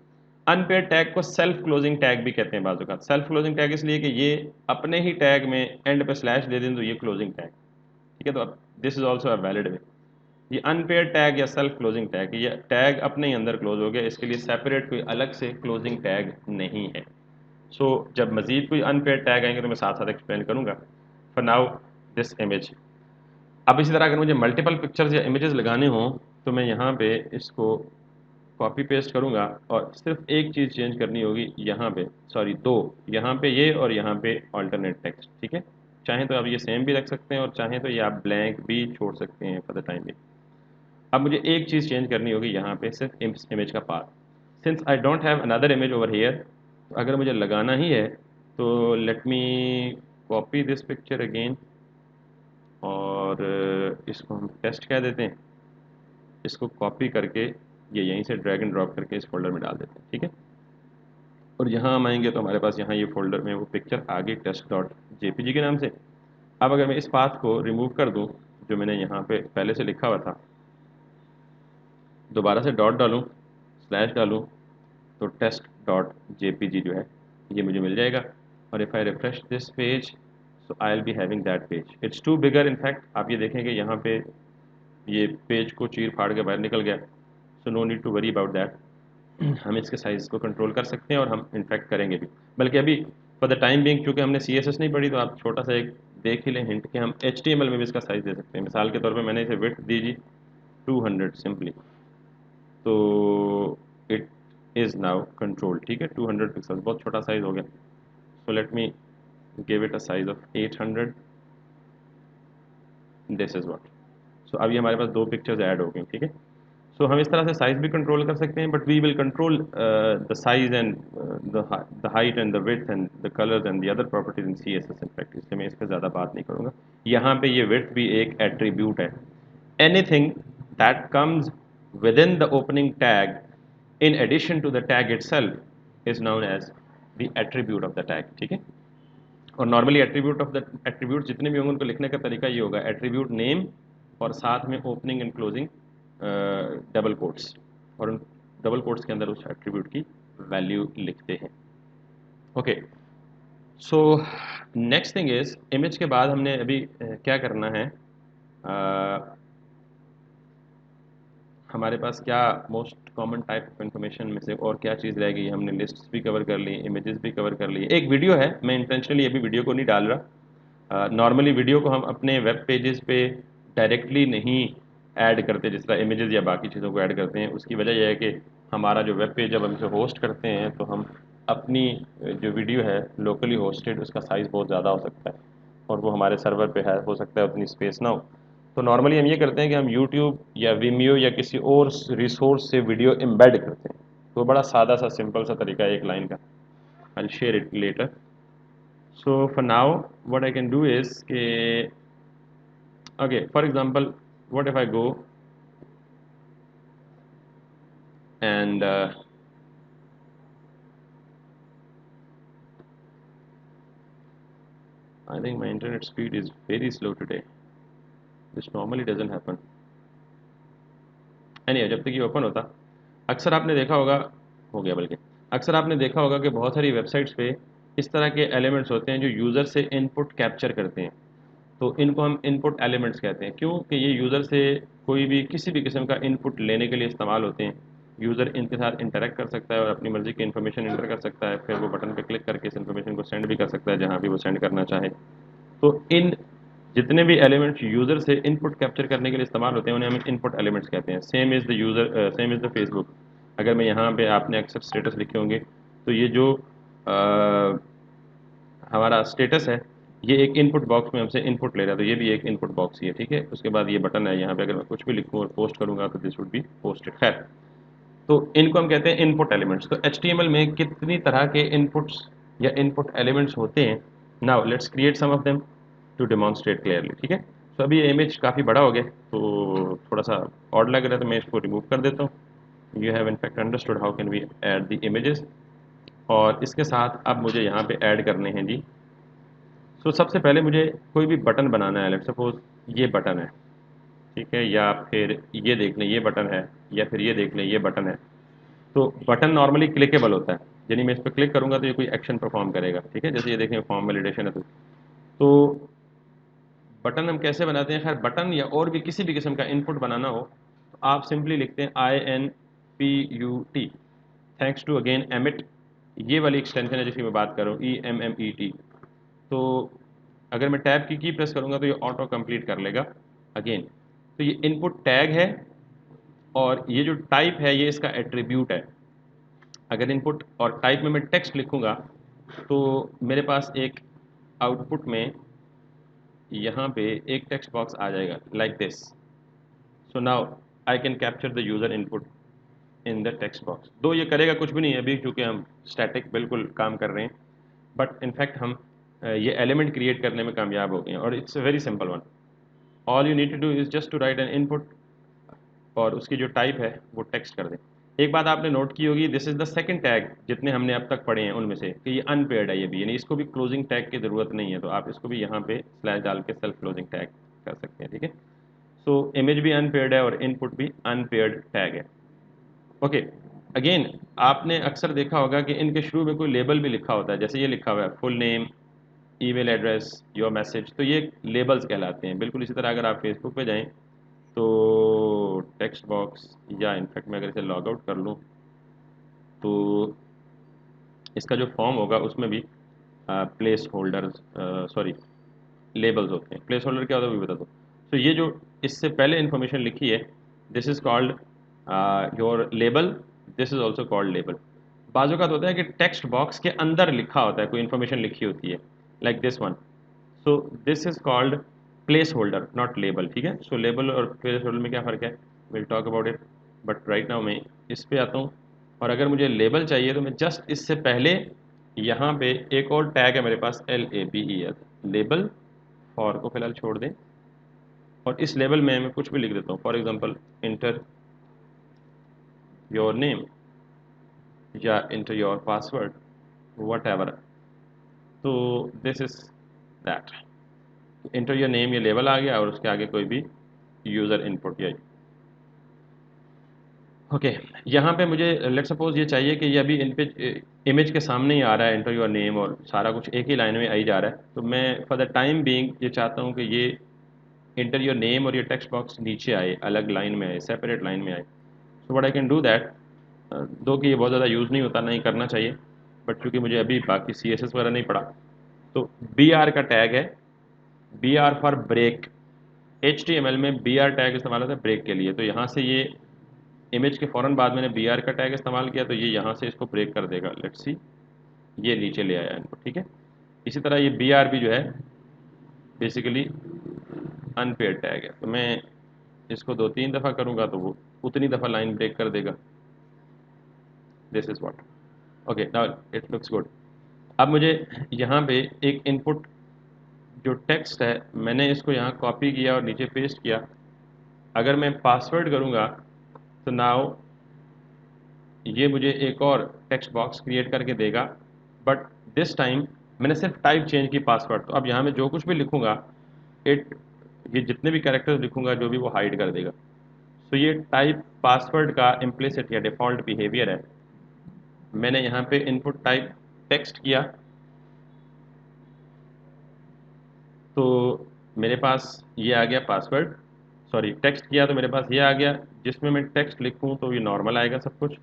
अनपेयर्ड टैग को सेल्फ क्लोजिंग टैग भी कहते हैं बाजू का। सेल्फ क्लोजिंग टैग इसलिए कि ये अपने ही टैग में एंड पे स्लैश दे दें तो ये क्लोजिंग टैग। ठीक है, तो this is also a valid way. ये अनपेयर्ड टैग या सेल्फ क्लोजिंग टैग, ये टैग अपने ही अंदर क्लोज हो गया, इसके लिए सेपरेट कोई अलग से क्लोजिंग टैग नहीं है। सो जब मजीद कोई अनपेयर्ड टैग आएंगे तो मैं साथ साथ एक्सप्लेन करूंगा। For now this image. अब इसी तरह अगर मुझे मल्टीपल पिक्चर्स या इमेजेस लगाने हों तो मैं यहाँ पे इसको कॉपी पेस्ट करूंगा और सिर्फ एक चीज़ चेंज करनी होगी यहाँ पे, सॉरी दो, यहाँ पे ये और यहाँ पे ऑल्टरनेट टेक्स्ट। ठीक है, चाहें तो आप ये सेम भी रख सकते हैं और चाहें तो ये आप ब्लैंक भी छोड़ सकते हैं फॉर द टाइम भी। अब मुझे एक चीज़ चेंज करनी होगी यहाँ पे, सिर्फ इमेज का path. Since I don't have another image over here, अगर मुझे लगाना ही है तो let me copy this picture again और इसको हम टेस्ट कह देते हैं। इसको कॉपी करके ये यहीं से ड्रैग एंड ड्रॉप करके इस फोल्डर में डाल देते हैं। ठीक है, और यहाँ हम आएंगे तो हमारे पास यहाँ ये फोल्डर में वो पिक्चर आ गई टेस्ट डॉट जेपीजी के नाम से। अब अगर मैं इस पाथ को रिमूव कर दूँ जो मैंने यहाँ पे पहले से लिखा हुआ था, दोबारा से डॉट डालूँ, स्लैश डालूँ, तो टेस्ट डॉट जेपीजी जो है ये मुझे मिल जाएगा। और if I refresh this page so I will be having that page. It's too bigger, in fact आप ये देखेंगे यहाँ पे ये पेज को चीर फाड़ के बाहर निकल गया। So no need to worry about that. हम इसके साइज़ को कंट्रोल कर सकते हैं और हम इनफैक्ट करेंगे भी। बल्कि अभी फॉर द टाइम बिंग चूँकि हमने CSS नहीं पढ़ी तो आप छोटा सा एक देख ही लें हिंट कि हम HTML में भी इसका साइज़ दे सकते हैं। मिसाल के तौर पे मैंने इसे विड्थ दी जी 200 सिंपली, तो इट इज़ नाउ कंट्रोल। ठीक है, 200 पिक्सल्स बहुत छोटा साइज़ हो गया। So let me give it a size of 800। This is what. So अभी हमारे पास दो पिक्चर्स ऐड हो गई। ठीक है, सो हम इस तरह से साइज़ भी कंट्रोल कर सकते हैं, but we will control the size and the height and the width and the colours and the other properties in CSS in fact, इसलिए मैं इस पर ज़्यादा बात नहीं करूँगा। यहाँ पे ये विड्थ भी एक एट्रीब्यूट है। Anything that comes within the opening tag in addition to the tag itself is known as the attribute of the tag। ठीक है, और normally attribute of the attribute जितने भी होंगे उनको लिखने का तरीका ये होगा, एट्रीब्यूट नेम और साथ में opening and closing double quotes, और उन डबल कोट्स के अंदर उस एट्रीब्यूट की वैल्यू लिखते हैं। Okay, so next thing is image के बाद हमने अभी क्या करना है, हमारे पास क्या most common type of information में से और क्या चीज़ रह गई। हमने लिस्ट्स भी कवर कर ली, इमेजेस भी कवर कर ली, एक वीडियो है, मैं इंटेंशनली अभी वीडियो को नहीं डाल रहा। नॉर्मली वीडियो को हम अपने वेब पेजेस पे डायरेक्टली नहीं ऐड करते जिस तरह इमेजेस या बाकी चीज़ों को ऐड करते हैं। उसकी वजह यह है कि हमारा जो वेब पेज जब हम इसे होस्ट करते हैं तो हम अपनी जो वीडियो है लोकली होस्टेड उसका साइज़ बहुत ज़्यादा हो सकता है और वो हमारे सर्वर पे है, हो सकता है उतनी स्पेस ना हो। तो नॉर्मली हम ये करते हैं कि हम यूट्यूब या Vimeo या किसी और रिसोर्स से वीडियो एम्बेड करते हैं। तो बड़ा सादा सा सिंपल सा तरीका है एक लाइन का। I will share it later. So for now what I can do is के okay, for example what if I go and I think my internet speed is very slow today, this normally doesn't happen. Anyway, जब तक ये open होता, अक्सर आपने देखा होगा, हो गया बल्कि, अक्सर आपने देखा होगा कि बहुत सारी वेबसाइट्स पे इस तरह के एलिमेंट्स होते हैं जो यूज़र से इनपुट कैप्चर करते हैं। तो इनको हम इनपुट एलिमेंट्स कहते हैं, क्यों कि ये यूज़र से कोई भी किसी भी किस्म का इनपुट लेने के लिए इस्तेमाल होते हैं। यूज़र इनके साथ इंटरेक्ट कर सकता है और अपनी मर्ज़ी की इन्फॉर्मेशन इंटर कर सकता है, फिर वो बटन पे क्लिक करके इस इन्फॉर्मेशन को सेंड भी कर सकता है जहाँ भी वो सेंड करना चाहे। तो इन जितने भी एलिमेंट्स यूज़र से इनपुट कैप्चर करने के लिए इस्तेमाल होते हैं उन्हें हम इनपुट एलिमेंट्स कहते हैं। Same is the user, same is the Facebook. अगर मैं यहाँ पे आपने अक्सर स्टेटस लिखे होंगे, तो ये जो अ, हमारा स्टेटस है, ये एक इनपुट बॉक्स में हमसे इनपुट ले रहा है, तो ये भी एक इनपुट बॉक्स ही है, ठीक है। उसके बाद ये बटन है, यहाँ पे अगर मैं कुछ भी लिखूँ और पोस्ट करूँगा तो दिस वुड बी पोस्टेड। खैर, तो इनको हम कहते हैं इनपुट एलिमेंट्स। तो HTML में कितनी तरह के इनपुट्स या इनपुट एलिमेंट्स होते हैं। Now let's create some of them to demonstrate clearly, ठीक है। तो अभी ये इमेज काफ़ी बड़ा हो गया, तो थोड़ा सा ऑड लग रहा है, तो मैं इसको रिमूव कर देता हूँ। You have in fact understood how can we add the images. और इसके साथ अब मुझे यहाँ पे ऐड करने हैं जी। सो सबसे पहले मुझे कोई भी बटन बनाना है। लेट्स सपोज ये बटन है, ठीक है, या फिर ये देख लें ये बटन है, या फिर ये देख लें ये बटन है। तो बटन नॉर्मली क्लिकेबल होता है, यानी मैं इस पर क्लिक करूंगा तो ये कोई एक्शन परफॉर्म करेगा, ठीक है। जैसे ये देखें फॉर्म वैलिडेशन है, तो बटन हम कैसे बनाते हैं। खैर, बटन या और भी किसी भी किस्म का इनपुट बनाना हो तो आप सिंपली लिखते हैं INPUT, thanks to again Emmet. ये वाली एक्सटेंशन है जिसकी मैं बात कर रहा हूँ, EMMET। तो अगर मैं टैब की प्रेस करूंगा तो ये ऑटो कंप्लीट कर लेगा अगेन। तो ये इनपुट टैग है, और ये जो टाइप है ये इसका एट्रीब्यूट है। अगर इनपुट और टाइप में मैं टेक्स्ट लिखूंगा तो मेरे पास एक आउटपुट में यहाँ पे एक टेक्स्ट बॉक्स आ जाएगा like this. So now I can capture the user input in the text box. दो ये करेगा कुछ भी नहीं है अभी, क्योंकि हम स्टैटिक बिल्कुल काम कर रहे हैं, बट इनफैक्ट हम ये एलिमेंट क्रिएट करने में कामयाब हो गए हैं, और it's a very simple one. All you need to do is just to write an input, और उसकी जो टाइप है वो टेक्स्ट कर दें। एक बात आपने नोट की होगी, this is the second tag जितने हमने अब तक पढ़े हैं उनमें से, कि ये अनपेयर्ड है ये भी, यानी इसको भी क्लोजिंग टैग की ज़रूरत नहीं है, तो आप इसको भी यहाँ पे स्लैश डाल के सेल्फ क्लोजिंग टैग कर सकते हैं, ठीक है। सो इमेज भी अनपेयर्ड है और इनपुट भी अनपेयर्ड टैग है। ओके, अगेन आपने अक्सर देखा होगा कि इनके शुरू में कोई लेबल भी लिखा होता है, जैसे ये लिखा हुआ है full name, email address, your message, तो ये लेबल्स कहलाते हैं। बिल्कुल इसी तरह अगर आप फेसबुक पे जाएं तो टेक्स्ट बॉक्स, या इनफैक्ट मैं अगर इसे लॉग आउट कर लूँ तो इसका जो फॉर्म होगा उसमें भी प्लेस होल्डर्स, सॉरी, लेबल्स होते हैं। प्लेस होल्डर क्या होता है वो भी बता दो। तो ये जो इससे पहले इन्फॉर्मेशन लिखी है, this is called your label, this is also called label. बाजू का तो होता है कि टेक्स्ट बॉक्स के अंदर लिखा होता है, कोई इन्फॉर्मेशन लिखी होती है like this one. So this is called place holder, not label, ठीक है। सो लेबल और प्लेस होल्डर में क्या फ़र्क है, will talk about it, but right now मैं इस पे आता हूँ। और अगर मुझे लेबल चाहिए तो मैं जस्ट इससे पहले यहाँ पे एक और टैग है मेरे पास, LABEL, लेबल। फॉर को फिलहाल छोड़ दें, और इस लेबल में मैं कुछ भी लिख देता हूँ। For example enter your name, या enter your password, whatever. तो this is that, enter your name, ये लेबल आ गया, और उसके आगे कोई भी यूज़र इनपुट, यही। ओके, यहाँ पे मुझे लेट सपोज ये चाहिए कि ये अभी इन पे इमेज के सामने ही आ रहा है, इंटर योर नेम, और सारा कुछ एक ही लाइन में आई जा रहा है। तो मैं फॉर द टाइम बीइंग ये चाहता हूँ कि ये इंटर योर नेम और ये टेक्स्ट बॉक्स नीचे आए, अलग लाइन में आए, सेपरेट लाइन में आए। सो what I can do that, दो कि ये बहुत ज़्यादा यूज़ नहीं होता, नहीं करना चाहिए, बट चूँकि मुझे अभी बाकी CSS वगैरह नहीं पड़ा, तो BR का टैग है, BR फॉर ब्रेक। HTML में BR टैग इस्तेमाल होता है ब्रेक के लिए। तो यहाँ से ये इमेज के फ़ौरन बाद मैंने BR का टैग इस्तेमाल किया, तो ये यहाँ से इसको ब्रेक कर देगा। लेट्स सी, ये नीचे ले आया इनको, ठीक है। इसी तरह ये BR भी जो है बेसिकली अनपेयर्ड टैग है, तो मैं इसको 2-3 दफ़ा करूँगा तो वो उतनी दफ़ा लाइन ब्रेक कर देगा। This is what, okay, now it looks good. अब मुझे यहाँ पे एक इनपुट जो टेक्स्ट है, मैंने इसको यहाँ कॉपी किया और नीचे पेस्ट किया। अगर मैं पासवर्ड करूँगा तो नाउ ये मुझे एक और टेक्स्ट बॉक्स क्रिएट करके देगा, बट दिस टाइम मैंने सिर्फ टाइप चेंज की पासवर्ड। तो अब यहाँ मैं जो कुछ भी लिखूँगा, इट, ये जितने भी कैरेक्टर्स लिखूँगा जो भी, वो हाइड कर देगा। सो ये टाइप पासवर्ड का इम्प्लिसिट या डिफ़ॉल्ट बिहेवियर है। मैंने यहाँ पे इनपुट टाइप टेक्स्ट किया तो मेरे पास ये आ गया पासवर्ड, सॉरी टेक्स्ट किया तो मेरे पास ये आ गया। जिसमें मैं टेक्स्ट लिखूँ तो ये नॉर्मल आएगा सब कुछ,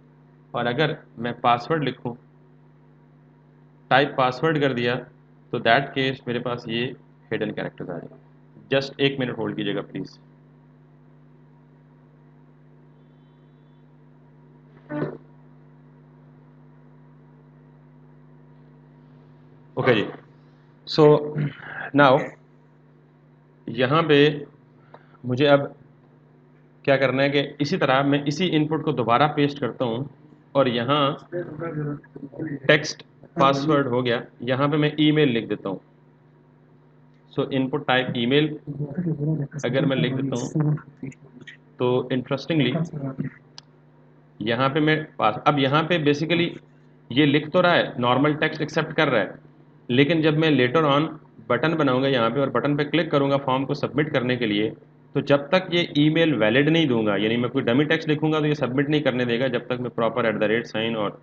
और अगर मैं पासवर्ड लिखूँ, टाइप पासवर्ड कर दिया, तो दैट केस मेरे पास ये हिडन कैरेक्टर्स आ जाएंगे। जस्ट 1 मिनट होल्ड कीजिएगा प्लीज़। ओके जी। सो नाउ यहाँ पे मुझे अब क्या करना है कि इसी तरह मैं इसी इनपुट को दोबारा पेस्ट करता हूँ और यहाँ टेक्स्ट पासवर्ड हो गया, यहाँ पे मैं ईमेल लिख देता हूँ। सो इनपुट टाइप ईमेल अगर मैं लिख देता हूँ तो इंटरेस्टिंगली यहाँ पे मैं पास, अब यहाँ पे बेसिकली ये लिख तो रहा है, नॉर्मल टेक्स्ट एक्सेप्ट कर रहा है, लेकिन जब मैं लेटर ऑन बटन बनाऊंगा यहाँ पे और बटन पे क्लिक करूंगा फॉर्म को सबमिट करने के लिए, तो जब तक ये ईमेल वैलिड नहीं दूंगा, यानी मैं कोई डमी टेक्स्ट लिखूंगा तो ये सबमिट नहीं करने देगा जब तक मैं प्रॉपर @साइन और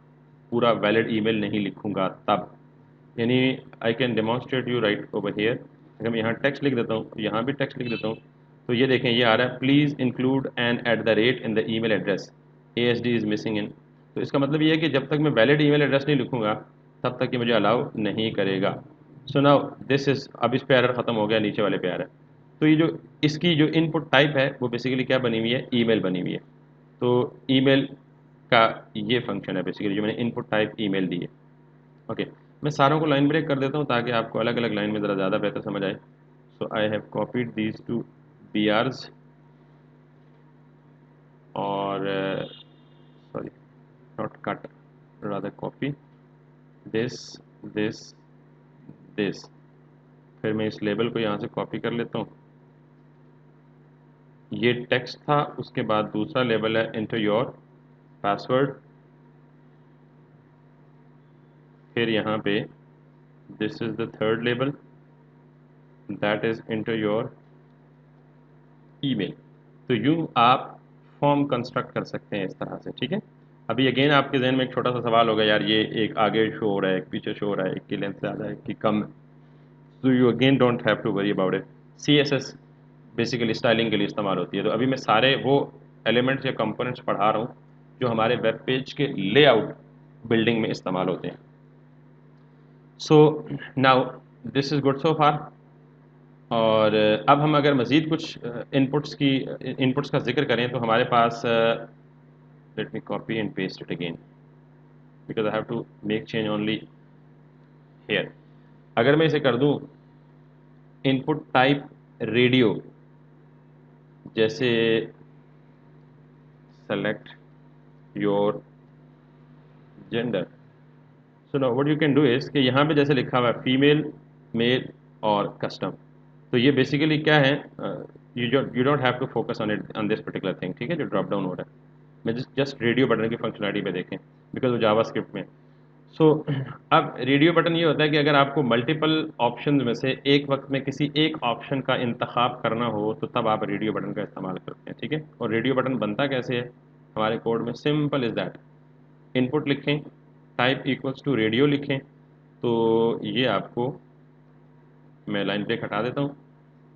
पूरा वैलिड ईमेल नहीं लिखूंगा तब। यानी I can demonstrate you right over here. अगर मैं यहाँ टेक्स्ट लिख देता हूँ, यहाँ भी टेक्स्ट लिख देता हूँ, तो ये देखें ये आ रहा है please include an in the email address, ASD is missing in. तो इसका मतलब ये है कि जब तक मैं वैलिड ईमेल एड्रेस नहीं लिखूंगा तब तक ये मुझे अलाउ नहीं करेगा। सो नाउ दिस इज़, अब इस पे एरर ख़त्म हो गया, नीचे वाले पे आ रहा है। तो ये जो इसकी जो इनपुट टाइप है वो बेसिकली क्या बनी हुई है, ईमेल बनी हुई है। तो ईमेल का ये फंक्शन है बेसिकली जो मैंने इनपुट टाइप ईमेल दी है। ओके, मैं सारों को लाइन ब्रेक कर देता हूँ ताकि आपको अलग अलग लाइन में ज़रा ज़्यादा बेहतर समझ आए। So I have copied these two BRs और sorry not cut, rather copy this this this. फिर मैं इस लेबल को यहाँ से कॉपी कर लेता हूँ, ये टेक्स्ट था, उसके बाद दूसरा लेबल है इंटर योर पासवर्ड, फिर यहाँ पे this is the third label that is inter your email. तो यूँ आप फॉर्म कंस्ट्रक्ट कर सकते हैं इस तरह से, ठीक है। अभी अगेन आपके जहन में एक छोटा सा सवाल होगा, यार ये एक आगे शो हो रहा है, एक पीछे शो हो रहा है, एक की लेंथ ज़्यादा है, एक की कम है। तो you again don't have to worry about it. CSS basically styling के लिए इस्तेमाल होती है। तो अभी मैं सारे वो एलिमेंट्स या कंपोनेंट्स पढ़ा रहा हूँ जो हमारे वेब पेज के लेआउट बिल्डिंग में इस्तेमाल होते हैं। So now this is good so far. और अब हम अगर मज़ीद कुछ इनपुट्स का जिक्र करें तो हमारे पास, let me copy and paste it again because I have to make change only here. अगर मैं इसे कर दूं इनपुट टाइप रेडियो, जैसे select your gender. So now what you can do is कि यहाँ पे जैसे लिखा हुआ है फीमेल, मेल और कस्टम, तो ये बेसिकली क्या है, you don't have to focus on it on this particular thing, ठीक है, जो ड्रॉप डाउन हो रहा है। मैं जस्ट रेडियो बटन की फंक्शनलिटी पे देखें बिकॉज वो जावास्क्रिप्ट में। सो अब रेडियो बटन ये होता है कि अगर आपको मल्टीपल ऑप्शन में से एक वक्त में किसी एक ऑप्शन का इंतखाब करना हो तो तब आप रेडियो बटन का इस्तेमाल करते हैं, ठीक है। और रेडियो बटन बनता कैसे है हमारे कोड में, सिंपल इज़ दैट, इनपुट लिखें, टाइप इक्वल्स टू रेडियो लिखें, तो ये आपको, मैं लाइन ब्रेक हटा देता हूँ,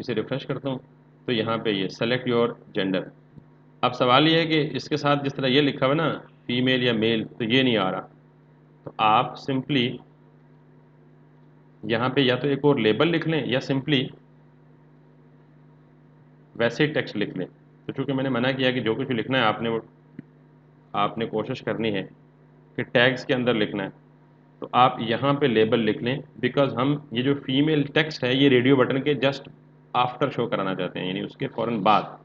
इसे रिफ्रेश करता हूँ, तो यहाँ पे ये सेलेक्ट योर जेंडर। अब सवाल ये है कि इसके साथ जिस तरह ये लिखा हुआ है ना फीमेल या मेल, तो ये नहीं आ रहा। तो आप सिंपली यहाँ पे या तो एक और लेबल लिख लें या सिंपली वैसे ही टेक्स्ट लिख लें। तो चूंकि मैंने मना किया कि जो कुछ भी लिखना है आपने वो आपने कोशिश करनी है कि टैग्स के अंदर लिखना है, तो आप यहाँ पे लेबल लिख लें बिकॉज हम ये जो फीमेल टेक्स्ट है ये रेडियो बटन के जस्ट आफ्टर शो कराना चाहते हैं, यानी उसके फ़ौरन बाद,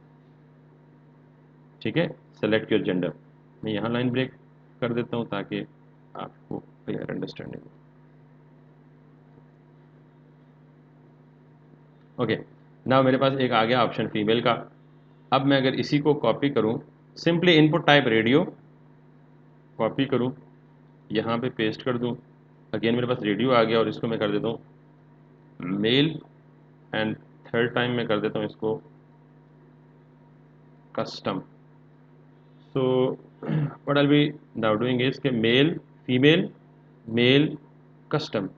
ठीक है। सेलेक्ट योर जेंडर, मैं यहाँ लाइन ब्रेक कर देता हूँ ताकि आपको क्लियर अंडरस्टैंडिंग हो। ओके, नाउ मेरे पास एक आ गया ऑप्शन फीमेल का। अब मैं अगर इसी को कॉपी करूँ, simply input type radio copy करूँ, यहाँ पे पेस्ट कर दूँ, अगेन मेरे पास रेडियो आ गया और इसको मैं कर देता हूँ मेल एंड थर्ड टाइम मैं कर देता हूँ इसको custom. So what I be now doing is के male, female, male, custom.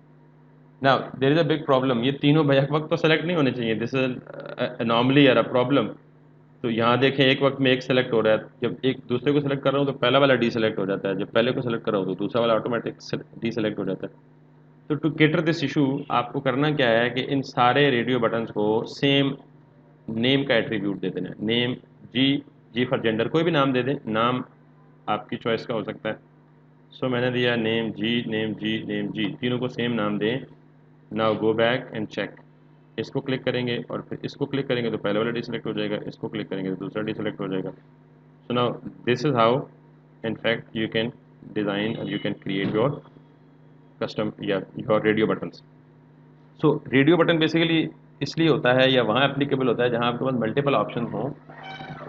Now there is a big problem, ये तीनों बैक वक्त तो सेलेक्ट नहीं होने चाहिए, दिस इज अनॉमली और अ प्रॉब्लम। तो यहाँ देखें एक वक्त में एक सेलेक्ट हो रहा है, जब एक दूसरे को सेलेक्ट कर रहा हूँ तो पहला वाला डी सेलेक्ट हो जाता है, जब पहले को सेलेक्ट कर रहा हूँ तो दूसरा वाला ऑटोमेटिक डी सेलेक्ट हो जाता है। तो टू केटर दिस इशू आपको करना क्या है कि इन सारे रेडियो बटन्स को सेम नेम का एट्रीब्यूट दे देना है। Name G, G for gender, कोई भी नाम दे दें, नाम आपकी चॉइस का हो सकता है। सो मैंने दिया name G, name G, name G, तीनों को सेम नाम दें now go back and check. इसको क्लिक करेंगे और फिर इसको क्लिक करेंगे तो पहले वाला डिसेलेक्ट हो जाएगा, इसको क्लिक करेंगे तो दूसरा डिसेलेक्ट हो जाएगा। सो now this is how in fact you can design or you can create your custom या your radio buttons. So radio button basically इसलिए होता है या वहाँ एप्लीकेबल होता है जहाँ आपके पास मल्टीपल ऑप्शन हो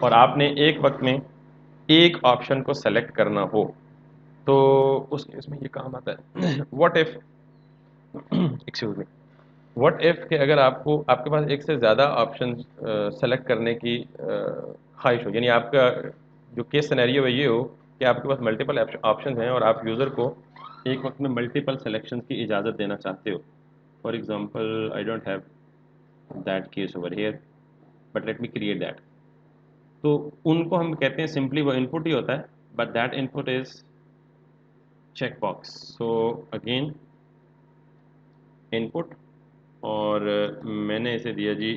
और आपने एक वक्त में एक ऑप्शन को सेलेक्ट करना हो, तो उस केस में ये काम आता है। What if excuse me, what if कि अगर आपको आपके पास एक से ज़्यादा ऑप्शन सेलेक्ट करने की ख्वाहिश हो, यानी आपका जो केस सिनेरियो है ये हो कि आपके पास मल्टीपल ऑप्शन हैं और आप यूज़र को एक वक्त में मल्टीपल सेलेक्शन की इजाज़त देना चाहते हो। For example I don't have that case over here but let me create that. तो उनको हम कहते हैं सिंपली वो इनपुट ही होता है, but that input is check box. So again input और मैंने इसे दिया G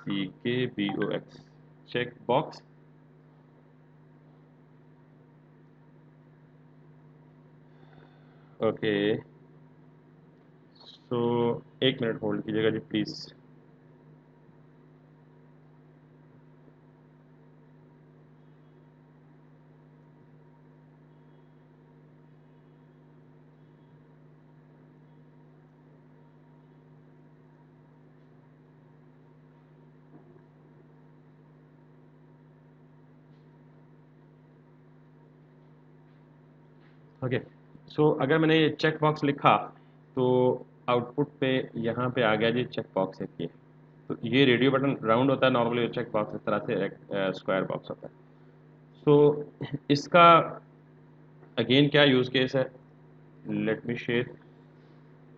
CKBOX check box. Okay, so एक मिनट होल्ड कीजिएगा जी प्लीज़। ओके, सो अगर मैंने ये चेक बॉक्स लिखा तो आउटपुट पे यहाँ पे आ गया जी चेक बॉक्स है ये। तो ये रेडियो बटन राउंड होता है नॉर्मली, चेक बॉक्स इस तरह से स्क्वायर बॉक्स होता है। सो इसका अगेन क्या यूज़ केस है, लेट मी शेयर।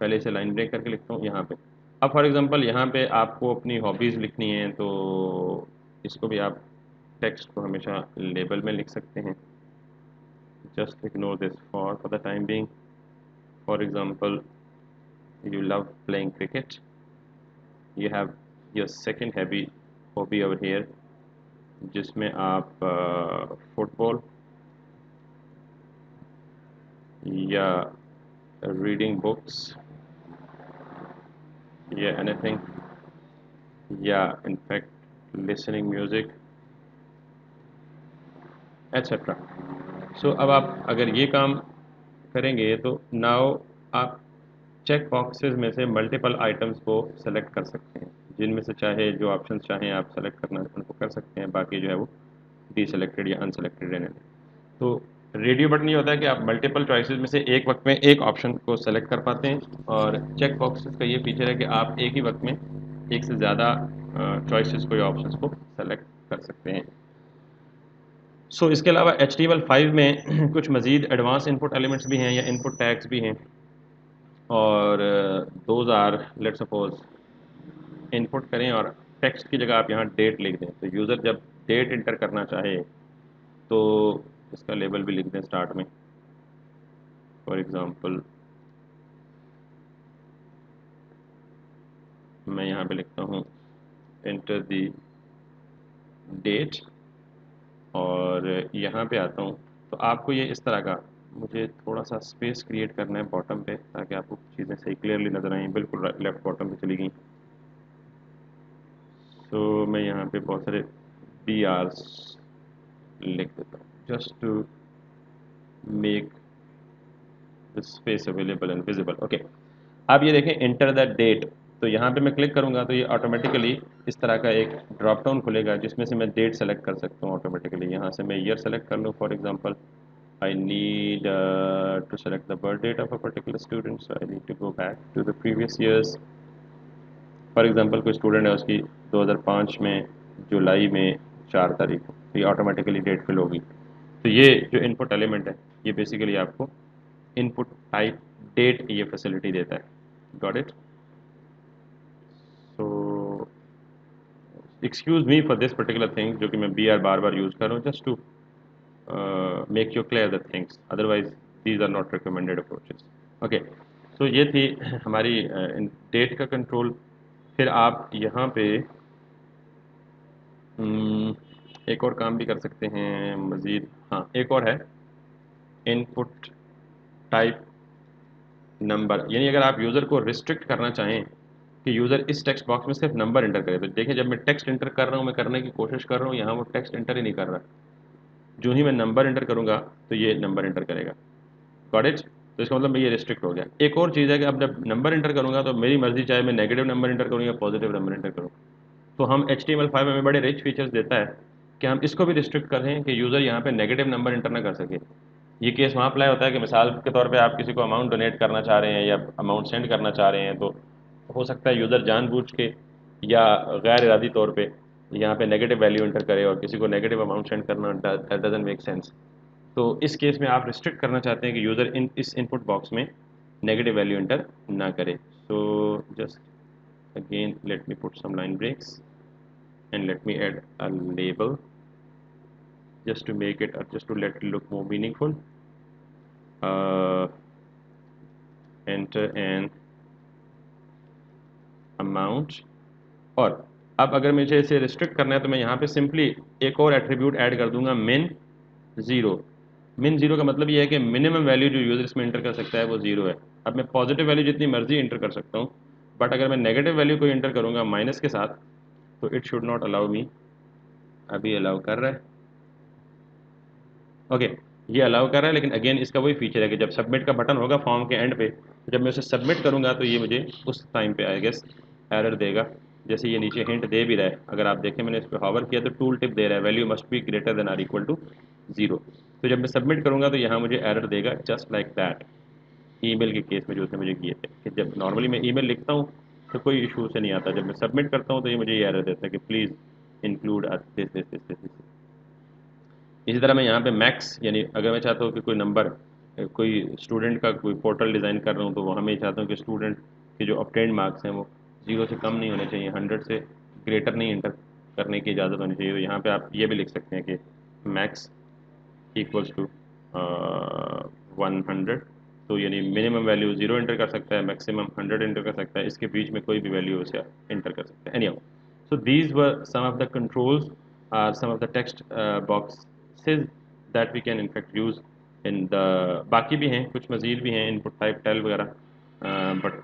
पहले इसे लाइन ब्रेक करके लिखता हूँ यहाँ पे। अब फॉर एग्जांपल यहाँ पे आपको अपनी हॉबीज़ लिखनी है तो इसको भी आप टेक्स्ट को हमेशा लेबल में लिख सकते हैं। Just ignore this for the time being. For example you love playing cricket, you have your second hobby over here जिसमें आप फुटबॉल या रीडिंग बुक्स या एनीथिंग या इनफैक्ट लिसनिंग म्यूज़िक एट्सेट्रा। सो अब आप अगर ये काम करेंगे तो नाउ आप चेक बॉक्सेस में से मल्टीपल आइटम्स को सेलेक्ट कर सकते हैं, जिनमें से चाहे जो ऑप्शन चाहें आप सेलेक्ट करना उनको कर सकते हैं, बाकी जो है वो डीसेलेक्टेड या अनसेलेक्टेड रहने दें। तो रेडियो बटन ये होता है कि आप मल्टीपल चॉइसेस में से एक वक्त में एक ऑप्शन को सेलेक्ट कर पाते हैं, और चेक बॉक्सेस का ये फीचर है कि आप एक ही वक्त में एक से ज़्यादा चॉइसेस को या ऑप्शंस को सेलेक्ट कर सकते हैं। सो इसके अलावा HTML5 में कुछ मज़ीद एडवांस इनपुट एलिमेंट्स भी हैं या इनपुट टैग्स भी हैं, और those are let suppose input करें और टेक्स्ट की जगह आप यहाँ डेट लिख दें, तो यूज़र जब डेट इंटर करना चाहे तो इसका लेबल भी लिख दें स्टार्ट में। फॉर एग्ज़ाम्पल मैं यहाँ पे लिखता हूँ एंटर दी डेट, और यहाँ पे आता हूँ तो आपको ये इस तरह का, मुझे थोड़ा सा स्पेस क्रिएट करना है बॉटम पे ताकि आपको चीज़ें सही क्लियरली नज़र आएँ। बिल्कुल लेफ्ट बॉटम पे चली गई। तो मैं यहाँ पे बहुत सारे BRs लिख देता हूँ just to make the space available and visible. Okay, अब ये देखें इंटर द डेट, तो यहाँ पे मैं क्लिक करूँगा तो ये ऑटोमेटिकली इस तरह का एक ड्रॉप डाउन खुलेगा जिसमें से मैं डेट सेलेक्ट कर सकता हूँ ऑटोमेटिकली। यहाँ से मैं ईयर सेलेक्ट कर लूँ, for example I need to select the birth date of a particular student, so I need to go back to the previous years. For example कोई स्टूडेंट है उसकी 2005 में जुलाई में 4 तारीख को, तो ये ऑटोमेटिकली डेट फिल होगी। तो ये जो इनपुट एलिमेंट है ये बेसिकली आपको इनपुट टाइप डेट ये फैसिलिटी देता है। Got it? So excuse me for this particular thing जो कि मैं BR बार बार यूज़ कर रहा हूँ just to make you clear the things, otherwise these are not recommended approaches. Okay, so ये थी हमारी डेट का कंट्रोल। फिर आप यहाँ पे एक और काम भी कर सकते हैं मज़ीद। हाँ, एक और है इनपुट टाइप नंबर, यानी अगर आप यूज़र को रिस्ट्रिक्ट करना चाहें कि यूज़र इस टेक्स्ट बॉक्स में सिर्फ नंबर एंटर करे, तो देखिए जब मैं टेक्स्ट एंटर कर रहा हूँ, मैं करने की कोशिश कर रहा हूँ, यहाँ वो टेक्स्ट एंटर ही नहीं कर रहा। जो ही मैं नंबर एंटर करूँगा तो ये नंबर एंटर करेगा। Got it? तो इसका मतलब ये रिस्ट्रिक्ट हो गया। एक और चीज़ है कि अब जब नंबर एंटर करूँगा तो मेरी मर्जी, चाहे मैं नेगेटिव नंबर एंटर करूँ या पॉजिटिव नंबर एंटर करूँ। तो हम HTML5 हमें बड़े रिच फीचर्स देता है कि हम इसको भी रिस्ट्रिक्ट करें कि यूज़र यहाँ पे नेगेटिव नंबर एंटर ना कर सके। ये केस वहाँ अप्लाई होता है कि मिसाल के तौर पे आप किसी को अमाउंट डोनेट करना चाह रहे हैं या अमाउंट सेंड करना चाह रहे हैं, तो हो सकता है यूज़र जानबूझ के या गैर इरादी तौर पे यहाँ पे नेगेटिव वैल्यू एंटर करे और किसी को नेगेटिव अमाउंट सेंड करना दैट डजंट मेक सेंस। तो इस केस में आप रिस्ट्रिक्ट करना चाहते हैं कि यूज़र इस इनपुट बॉक्स में नेगेटिव वैल्यू एंटर ना करे। So just again let me put some line breaks and let me add a label just to make it just to let it look more meaningful. uh, Enter an amount। और अब अगर मुझे इसे restrict करना है तो मैं यहाँ पे सिंपली एक और एट्रीब्यूट ऐड कर दूंगा, min 0। min 0 का मतलब ये है कि मिनिमम वैल्यू जो यूज़र इसमें एंटर कर सकता है वो 0 है। अब मैं पॉजिटिव वैल्यू जितनी मर्जी एंटर कर सकता हूँ, बट अगर मैं नेगेटिव वैल्यू को एंटर करूँगा माइनस के साथ तो it should not allow me. अभी अलाउ कर रहा है, ओके ये अलाउ कर रहा है, लेकिन अगेन इसका वही फीचर है कि जब सबमिट का बटन होगा फॉर्म के एंड पे, तो जब मैं उसे सबमिट करूंगा तो ये मुझे उस टाइम पे आई गेस एरर देगा। जैसे ये नीचे हिंट दे भी रहा है, अगर आप देखें मैंने इस पर हॉवर किया तो टूल टिप दे रहा है value must be greater than or equal to 0। तो जब मैं सबमिट करूंगा तो यहाँ मुझे एरर देगा जस्ट लाइक दैट, ईमेल के केस में जो उसने मुझे किए थे कि जब नॉर्मली मैं ईमेल लिखता हूँ तो कोई इशू से नहीं आता, जब मैं सबमिट करता हूँ तो ये मुझे ये एरर देता है कि प्लीज़ इंक्लूड दिस। इसी तरह मैं यहाँ पे मैक्स, यानी अगर मैं चाहता हूँ कि कोई नंबर, कोई स्टूडेंट का कोई पोर्टल डिज़ाइन कर रहा हूँ तो वहाँ मैं चाहता हूँ कि स्टूडेंट के जो ऑब्टेन्ड मार्क्स हैं वो 0 से कम नहीं होने चाहिए, 100 से ग्रेटर नहीं इंटर करने की इजाज़त होनी चाहिए। तो यहाँ पे आप ये भी लिख सकते हैं कि मैक्स इक्वल्स टू 100। तो यानी मिनिमम वैल्यू 0 एंटर कर सकता है, मैक्सिमम 100 एंटर कर सकता है, इसके बीच में कोई भी वैल्यू उसे एंटर कर सकता है। Anyhow, so these were some of the controls, some of the text boxes that we can in fact use in the, बाकी भी हैं कुछ मज़ीद भी हैं, इनपुट टाइप टेल वगैरह, बट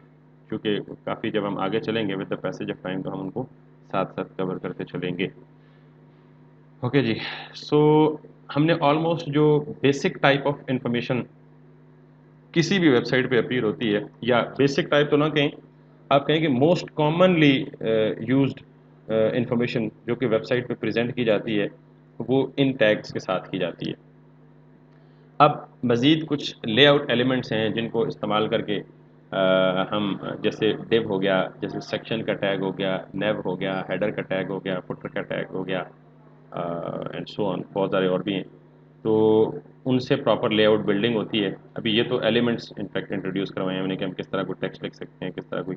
चूँकि काफ़ी जब हम आगे चलेंगे with the passage of time तो हम उनको साथ साथ कवर करते चलेंगे। ओके जी। सो हमने ऑलमोस्ट जो बेसिक टाइप ऑफ इंफॉर्मेशन किसी भी वेबसाइट पे अपीयर होती है, या बेसिक टाइप तो ना कहें, आप कहें कि मोस्ट कॉमनली यूज्ड इंफॉर्मेशन जो कि वेबसाइट पे प्रेजेंट की जाती है वो इन टैग्स के साथ की जाती है। अब मज़ीद कुछ लेआउट एलिमेंट्स हैं जिनको इस्तेमाल करके हम, जैसे डिव हो गया, जैसे सेक्शन का टैग हो गया, नेव हो गया, हेडर का टैग हो गया, फुटर का टैग हो गया, एंड सो ऑन, बहुत सारे और भी हैं। तो उनसे प्रॉपर लेआउट बिल्डिंग होती है। अभी ये तो एलिमेंट्स इनफैक्ट इंट्रोड्यूस करवाए हैं हमने कि हम किस तरह कोई टेक्स्ट लिख सकते हैं, किस तरह कोई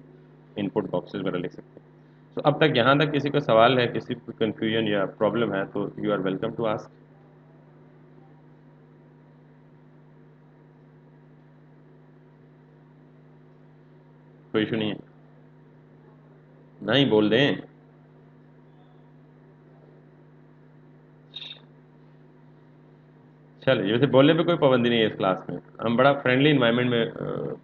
इनपुट बॉक्सेस वगैरह लिख सकते हैं। तो अब तक यहाँ तक किसी का सवाल है, किसी को कन्फ्यूजन या प्रॉब्लम है तो you are welcome to ask. कोई इशू नहीं है, नहीं बोल दें। चलिए, वैसे बोलने पे कोई पाबंदी नहीं है इस क्लास में, हम बड़ा फ्रेंडली इन्वायरमेंट में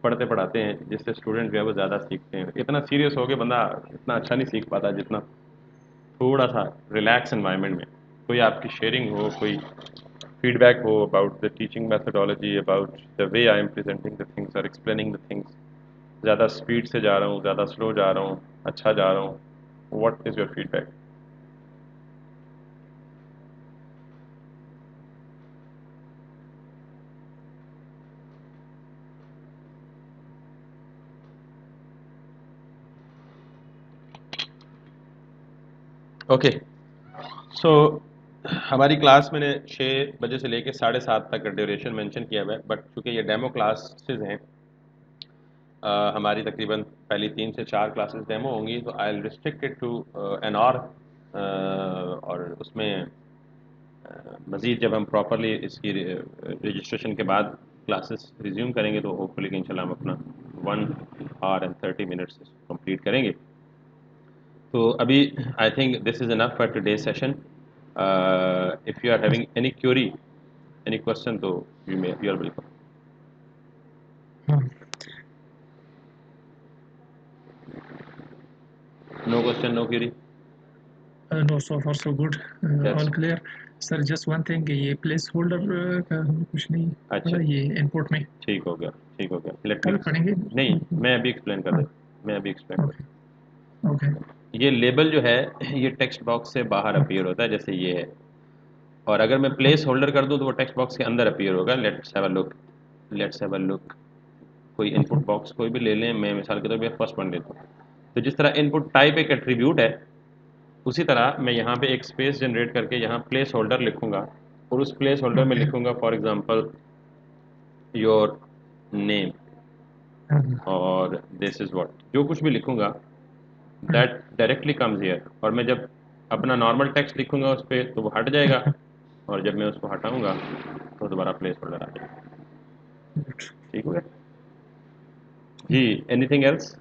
पढ़ते पढ़ाते हैं जिससे स्टूडेंट जो है वो ज़्यादा सीखते हैं। इतना सीरियस हो के बंदा इतना अच्छा नहीं सीख पाता जितना थोड़ा सा रिलैक्स एनवायरनमेंट में कोई आपकी शेयरिंग हो, कोई फीडबैक हो about the teaching methodology, about the way I am presenting the things और एक्सप्लेनिंग द थिंग्स। ज़्यादा स्पीड से जा रहा हूँ, ज़्यादा स्लो जा रहा हूँ, अच्छा जा रहा हूँ, what is your feedback? Okay. So हमारी क्लास मैंने 6 बजे से लेके 7:30 तक का ड्यूरेशन मेंशन किया हुआ है, बट चूंकि ये डेमो क्लासेस हैं, हमारी तकरीबन पहली 3 से 4 क्लासेस डेमो होंगी, तो I will restrict it to an hour. और उसमें मज़ीद जब हम प्रॉपरली इसकी रजिस्ट्रेशन के बाद क्लासेस रिज्यूम करेंगे तो होपफुली इंशाल्लाह हम अपना 1 hour and 30 minutes कंप्लीट करेंगे। तो अभी I think this is enough for today session. If you are having any query, any question, तो you are welcome. Question, no query? No, so far so good. All clear. Sir just one thing, ये placeholder का हमें कुछ नहीं अच्छा, पड़ा ये input में, ठीक हो गया, ठीक हो गया। लेट मी, कल पढ़ेंगे। नहीं, मैं अभी एक्सप्लेन कर हाँ, देता, मैं अभी एक्सप्लेन कर ओके ओके देता। ये लेबल जो है ये टेक्स्ट बॉक्स से बाहर अपीयर होता है, जैसे ये है। और अगर मैं प्लेस होल्डर कर दूं तो वो टेक्स्ट बॉक्स के अंदर अपीयर होगा। Let's have a look, let's have a look. कोई ओके इनपुट बॉक्स कोई भी ले लें, मैं मिसाल के तौर पे फर्स्ट वन लेता हूँ। तो जिस तरह इनपुट टाइप एक एट्रीब्यूट है, उसी तरह मैं यहाँ पे एक स्पेस जनरेट करके यहाँ प्लेस होल्डर लिखूंगा, और उस प्लेस होल्डर में ओके लिखूंगा फॉर एग्जांपल योर नेम, और दिस इज व्हाट, जो कुछ भी लिखूंगा दैट डायरेक्टली कम्स हियर। और मैं जब अपना नॉर्मल टेक्स्ट लिखूंगा उस पर तो वो हट जाएगा, और जब मैं उसको हटाऊंगा तो दोबारा प्लेस होल्डर आ जाएगा। ठीक हो गया जी? Anything else?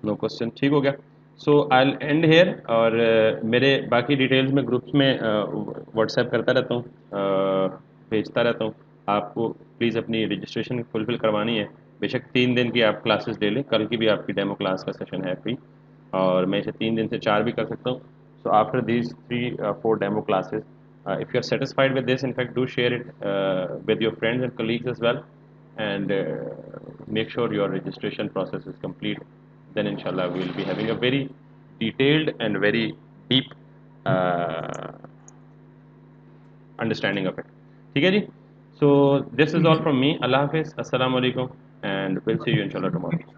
नो क्वेश्चन, ठीक हो गया। So I will end here. और मेरे बाकी डिटेल्स में ग्रुप्स में व्हाट्सएप करता रहता हूँ, भेजता रहता हूँ। आपको प्लीज़ अपनी रजिस्ट्रेशन फुलफिल करवानी है। बेशक 3 दिन की आप क्लासेस ले लें, कल की भी आपकी डेमो क्लास का सेशन है फ्री, और मैं इसे 3 दिन से 4 भी कर सकता हूँ। So after these 3 4 demo classes, if you are satisfied with this, in fact, do share it with your friends and colleagues as well, and make sure your registration process is complete. Then inshallah we will be having a very detailed and very deep uh, understanding of it. ठीक है जी? So this is ठीक है all from me. Allah Hafiz, Assalamu alaikum, and we'll see you inshallah tomorrow.